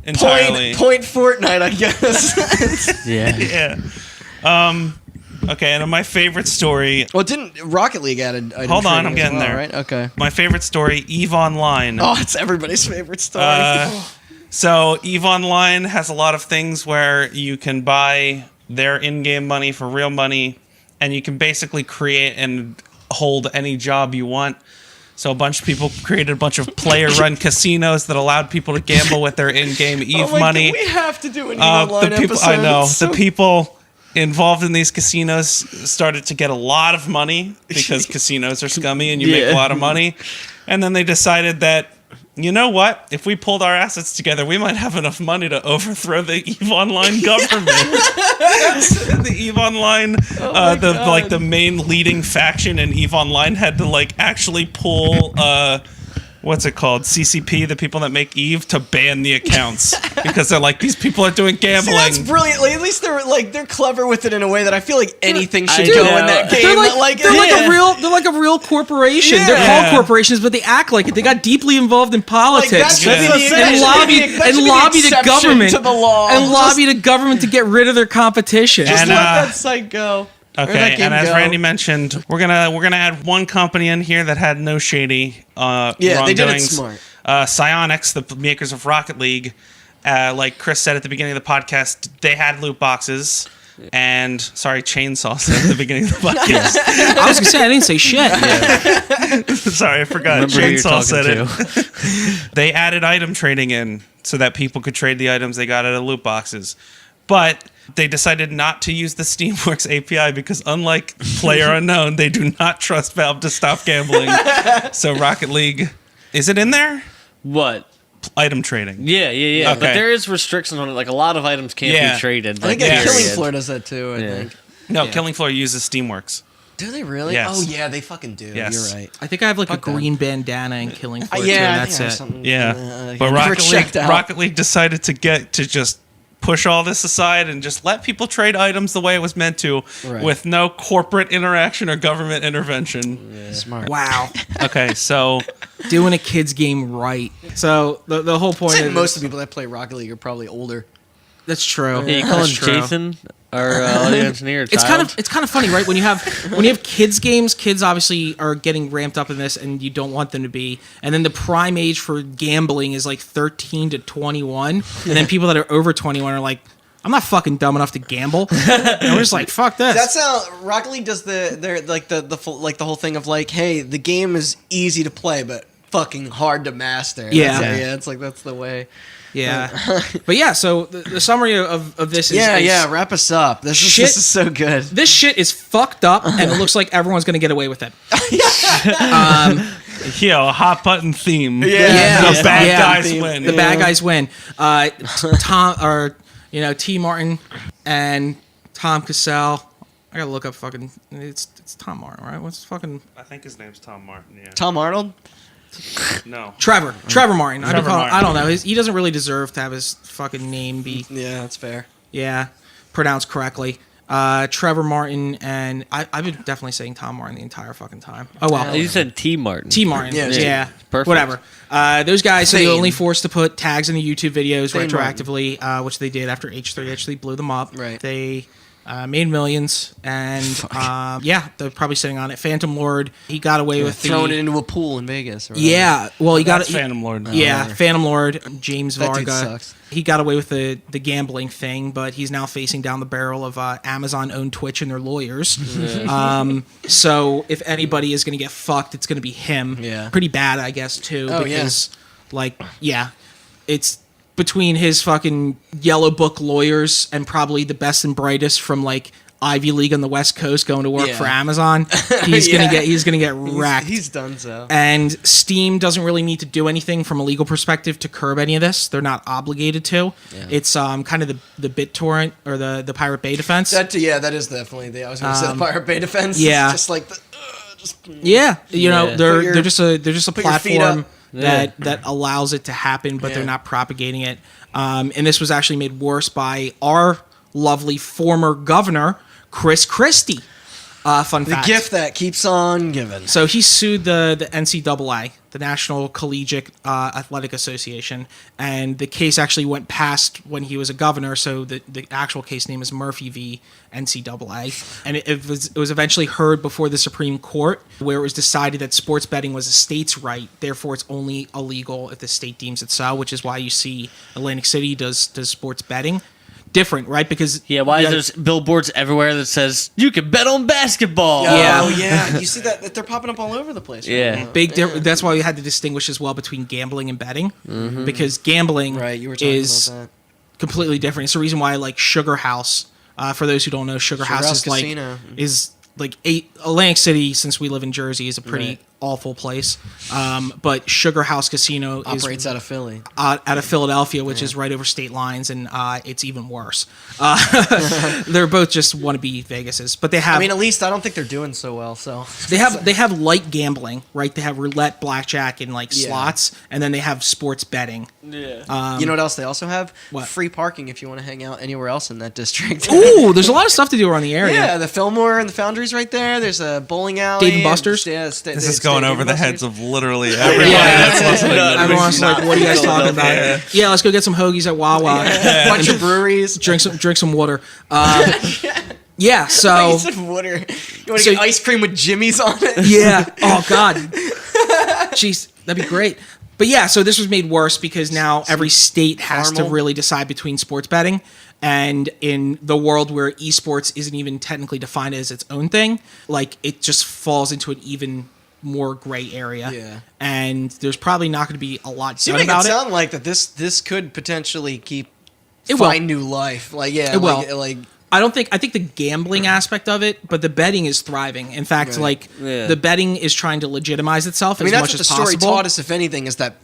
entirely. Point Fortnite, I guess. Yeah. Okay, and my favorite story. Well, didn't Rocket League added? Hold on, I'm getting there. Right? Okay. My favorite story, EVE Online. Oh, it's everybody's favorite story. So EVE Online has a lot of things where you can buy their in-game money for real money, and you can basically create and hold any job you want. So a bunch of people created a bunch of player-run casinos that allowed people to gamble with their in-game EVE money. We have to do an EVE Online episode. I know. The people involved in these casinos started to get a lot of money because casinos are scummy and you make a lot of money. And then they decided that, you know what? If we pulled our assets together, we might have enough money to overthrow the EVE Online government. The EVE Online, the main leading faction in EVE Online had to actually pull what's it called? CCP, the people that make EVE, to ban the accounts because they're like, these people are doing gambling. See, that's brilliant. At least they're clever with it in a way that I feel like anything should I go know. in that game. They're like a real corporation. Yeah. They're called corporations, but they act like it. They got deeply involved in politics and lobbied the government to the law. and lobbied the government to get rid of their competition. Just And, let that site go. Okay, and as Randy mentioned, we're gonna add one company in here that had no shady wrongdoings. They did it smart. Psyonix, the makers of Rocket League, like Chris said at the beginning of the podcast, they had loot boxes. And Chainsaw said at the beginning of the podcast. I was gonna say I didn't say shit. Sorry, I forgot. Remember who you're Chainsaw said talking it. They added item trading in so that people could trade the items they got out of loot boxes, but they decided not to use the Steamworks API because, unlike PlayerUnknown, they do not trust Valve to stop gambling. So Rocket League, is it in there? What? Item trading. Yeah. Okay. But there is restrictions on it. Like a lot of items can't be traded. I think Killing Floor does that too. I think. No, Killing Floor uses Steamworks. Do they really? Yes. Oh yeah, they fucking do. Yes. You're right. I think I have a green bandana and Killing Floor too, Yeah, and that's it. Yeah, but never Rocket checked out. Rocket League decided to just push all this aside and just let people trade items the way it was meant to, with no corporate interaction or government intervention. Yeah. Smart. Wow. Okay, so Doing a kid's game right. So the whole point of most of the people that play Rocket League are probably older. that's true. Yeah, you call him Jason, our audio engineer. It's kind of funny, right? When you have kids games, kids obviously are getting ramped up in this, and you don't want them to be. And then the prime age for gambling is like 13 to 21, and then people that are over 21 are like, I'm not fucking dumb enough to gamble. And we're just like, fuck this. That's how Rocket League does the whole thing of like, hey, the game is easy to play, but fucking hard to master. Yeah. It's like that's the way. Yeah. But yeah, so the summary of this is... wrap us up. This is so good. This shit is fucked up, and it looks like everyone's going to get away with it. a hot button theme. Yeah. The bad guys win. The bad guys win. T. Martin and Tom Cassell. I gotta look up fucking... It's Tom Martin, right? What's fucking... I think his name's Tom Martin, yeah. Tom Arnold? No. Trevor Martin. Trevor Martin. I don't know. He doesn't really deserve to have his fucking name be... Yeah, that's fair. Yeah, pronounced correctly. Trevor Martin, and I've been definitely saying Tom Martin the entire fucking time. Oh, well. You said T. Martin. T. Martin. Yeah. Perfect. Whatever. Those guys are Fame. only forced to put tags in the YouTube videos Fame retroactively, which they did after H3 actually blew them up. Right. They made millions, and they're probably sitting on it. Phantom Lord, he got away with throwing it into a pool in Vegas. Yeah, well, he got Phantom Lord. Phantom Lord, James That dude Varga. sucks. He got away with the gambling thing, but he's now facing down the barrel of Amazon-owned Twitch and their lawyers. So if anybody is going to get fucked, it's going to be him. Yeah. Pretty bad, I guess, too. Oh, because, it's between his fucking Yellow Book lawyers and probably the best and brightest from, like, Ivy League on the West Coast going to work for Amazon. He's gonna get wrecked. He's done so. And Steam doesn't really need to do anything from a legal perspective to curb any of this. They're not obligated to. Yeah. It's kind of the BitTorrent or the Pirate Bay defense. That is definitely I was going to say the Pirate Bay defense. Yeah, it's just like they're just a platform Yeah. that allows it to happen, but they're not propagating it. And this was actually made worse by our lovely former governor, Chris Christie. Fun fact. The gift that keeps on giving. So he sued the NCAA, the National Collegiate Athletic Association, and the case actually went past when he was a governor. So the actual case name is Murphy v. NCAA, and it was eventually heard before the Supreme Court, where it was decided that sports betting was a state's right. Therefore, it's only illegal if the state deems it so, which is why you see Atlantic City does sports betting. Different, right? Because why is there's billboards everywhere that says you can bet on basketball? You see that they're popping up all over the place. That's why we had to distinguish as well between gambling and betting, because gambling you were talking is about that. completely different. It's the reason why I like Sugar House. For those who don't know, Sugar House is like Atlantic City. Since we live in Jersey, is a pretty awful place. But Sugar House Casino operates out of Philly, out of Philadelphia, which is right over state lines, and it's even worse. They're both just wannabe Vegases, but they have. I mean, at least I don't think they're doing so well. So they have light gambling, right? They have roulette, blackjack, and slots, and then they have sports betting. Yeah. You know what else they also have? What? Free parking if you want to hang out anywhere else in that district. Ooh, there's a lot of stuff to do around the area. Yeah, the Fillmore and the Foundry's right there. There's a bowling alley. Dave & Buster's. This is going over the heads of literally everybody Yeah. that's listening. Everyone's like, "What are you guys talking about?" Yeah, let's go get some hoagies at Wawa. Bunch of breweries. Drink some water. Yeah, so Ice and water. You want to get ice cream with Jimmy's on it? yeah. Oh God. Jeez, that'd be great. But yeah, so this was made worse because now every state has to really decide between sports betting. And in the world where esports isn't even technically defined as its own thing, like it just falls into an even more gray area. Yeah. And there's probably not going to be a lot done about it. It sound like that this could potentially It find will. new life. Like It will. I think the gambling aspect of it, but the betting is thriving. In fact, the betting is trying to legitimize itself as much as possible. That's what the story taught us, if anything, is that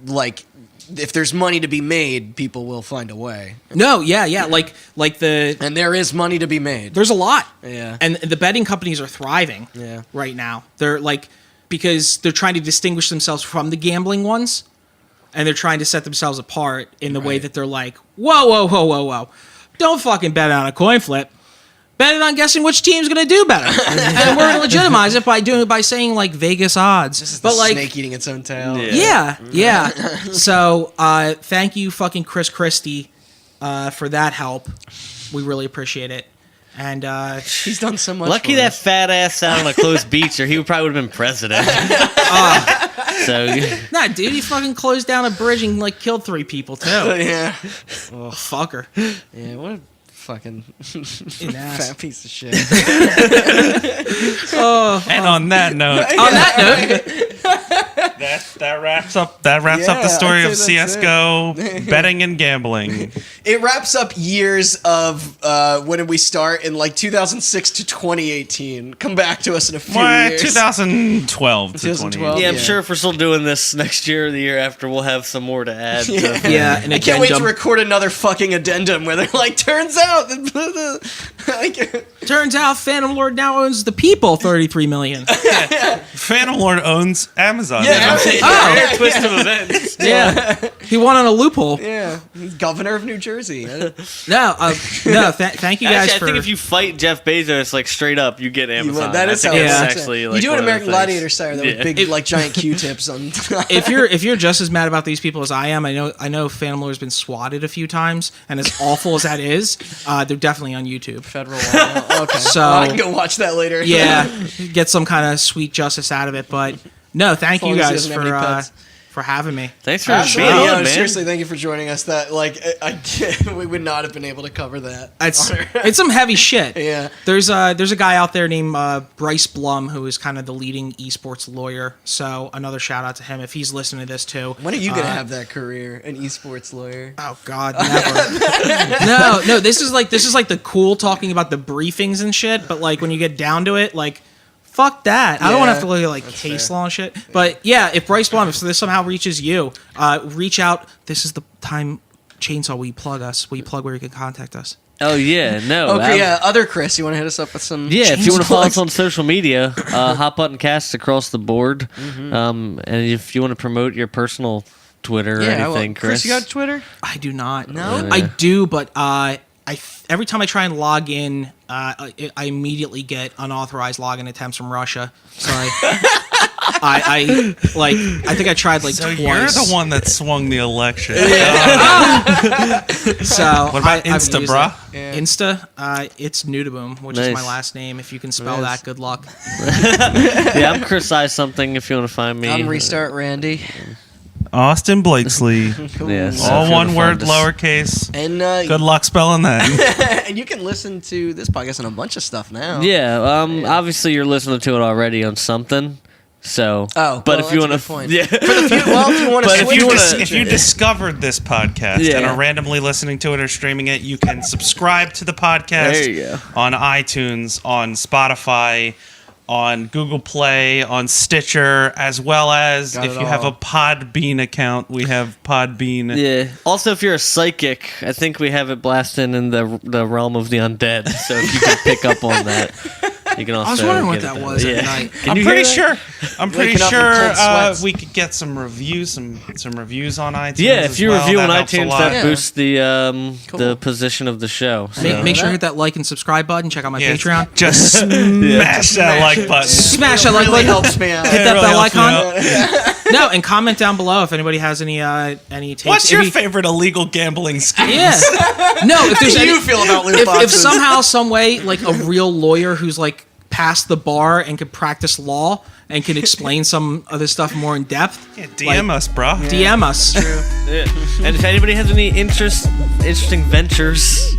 if there's money to be made, people will find a way. No, yeah. And there is money to be made. There's a lot. Yeah. And the betting companies are thriving right now. They're because they're trying to distinguish themselves from the gambling ones, and they're trying to set themselves apart in the way that they're like, whoa. Don't fucking bet on a coin flip. Bet it on guessing which team's going to do better. And we're going to legitimize it by saying like Vegas odds. This is the snake eating its own tail. Yeah. So thank you fucking Chris Christie for that help. We really appreciate it. And he's done so much. Lucky that fat ass out on a closed beach, or he probably would have been president. Nah, dude, he fucking closed down a bridge and killed 3 people too. Yeah. Oh, fucker. Yeah, what a fucking fat piece of shit. And on that note, that wraps up the story of CSGO betting and gambling. It wraps up years of when did we start in 2006 to 2018. Come back to us in a few years. 2012 to 2018. Yeah, I'm sure if we're still doing this next year or the year after, we'll have some more to add. Yeah, I can't wait to record another fucking addendum where they're turns out. Turns out Phantom Lord now owns the people 33 million. Phantom Lord owns Amazon. Twist of events. Yeah. He won on a loophole. Yeah, governor of New Jersey. No, thank you guys Actually, I think if you fight Jeff Bezos like straight up, you get Amazon. That is I how think it that's works. actually You like do one an of the American things. Gladiator style that with big like giant Q-tips on. if you're just as mad about these people as I am, I know Phantom Lord's been swatted a few times, and as awful as that is, they're definitely on YouTube. Federal law. Okay, So I can go watch that later. yeah, get some kind of sweet justice out of it. But no, thank long you as he guys doesn't have any pets. for having me. Thanks for Absolutely. being No, on, man. seriously, thank you for joining us. That we would not have been able to cover that. It's some heavy shit. Yeah. There's a guy out there named Bryce Blum who is kind of the leading esports lawyer. So another shout out to him if he's listening to this too. When are you gonna have that career, an esports lawyer? Oh God, never. no. This is like the cool talking about the briefings and shit. But like when you get down to it, like. Fuck that. I don't want to have to look at like case law and shit. But yeah, if Bryce Blum, if this somehow reaches you, reach out. This is the time, Chainsaw, will you plug us? Will you plug where you can contact us? Oh yeah, no. Okay, yeah. Other Chris, you want to hit us up with some? Yeah, if you want to follow us plugs? on social media, Hot Button Casts across the board. And if you want to promote your personal Twitter or anything, Chris. You got Twitter? I do not. No? I do, but every time I try and log in, I immediately get unauthorized login attempts from Russia. So I think I tried like So twice. you're the one that swung the election. So What about I've Insta, used bruh? it. Insta, it's Neuteboom, which is Nice. my last name. If you can spell Nice. that, good luck. Yeah, I'm Chris I something if you want to find me. I'm Restart Randy. Austin Blakesley. Yeah, so All if you one wanna word, find us- lowercase. And Good luck spelling that. and you can listen to this podcast and a bunch of stuff now. Yeah, obviously you're listening to it already on something. So, but well, if you want that's a good point. yeah, If you want to But if switch you to wanna- the If you feature. discovered this podcast Yeah. and are randomly listening to it or streaming it, you can subscribe to the podcast There you go. on iTunes, on Spotify, on Google Play, on Stitcher, as well as Got if it you have all. a Podbean account, we have Podbean. yeah. Also, if you're a psychic, I think we have it blasting in the realm of the undead. So if you can pick up on that, you can also. I was wondering what get that it was done. at Yeah. night. Can I'm you pretty hear that? sure. I'm pretty Waking up in sure cold sweats. we could get some reviews, some reviews on iTunes. Yeah, as if you well. review on That helps a iTunes, lot. that Yeah. boosts the Cool. position of the show. So. Make sure you hit that like and subscribe button. Check out my Yeah, Patreon. Just smash that like button. Smash that like really button. helps me out. Hit that really bell helps me icon. No, and comment down below if anybody has any takes. What's If your you- favorite illegal gambling scheme? Yeah. No, if there's How do you any, feel about loot if boxes? somehow, some way, like a real lawyer who's like past the bar and can practice law and can explain some of this stuff more in depth, Yeah, DM us, bro. DM us. Yeah. And if anybody has any interesting ventures,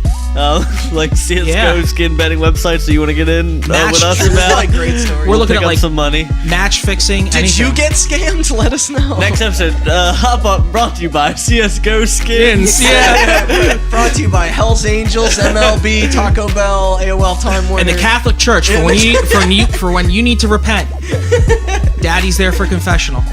like CSGO Yeah. skin betting websites that you want to get in Match with us True. about, like great story. We're looking pick at up like some money. match fixing. Did anything. you get scammed? Let us know. Next episode, Hop Up brought to you by CSGO skins. Yeah. Brought to you by Hell's Angels, MLB, Taco Bell, AOL Time Warner. And the Catholic Church for when you need to repent. Daddy's there for confessional.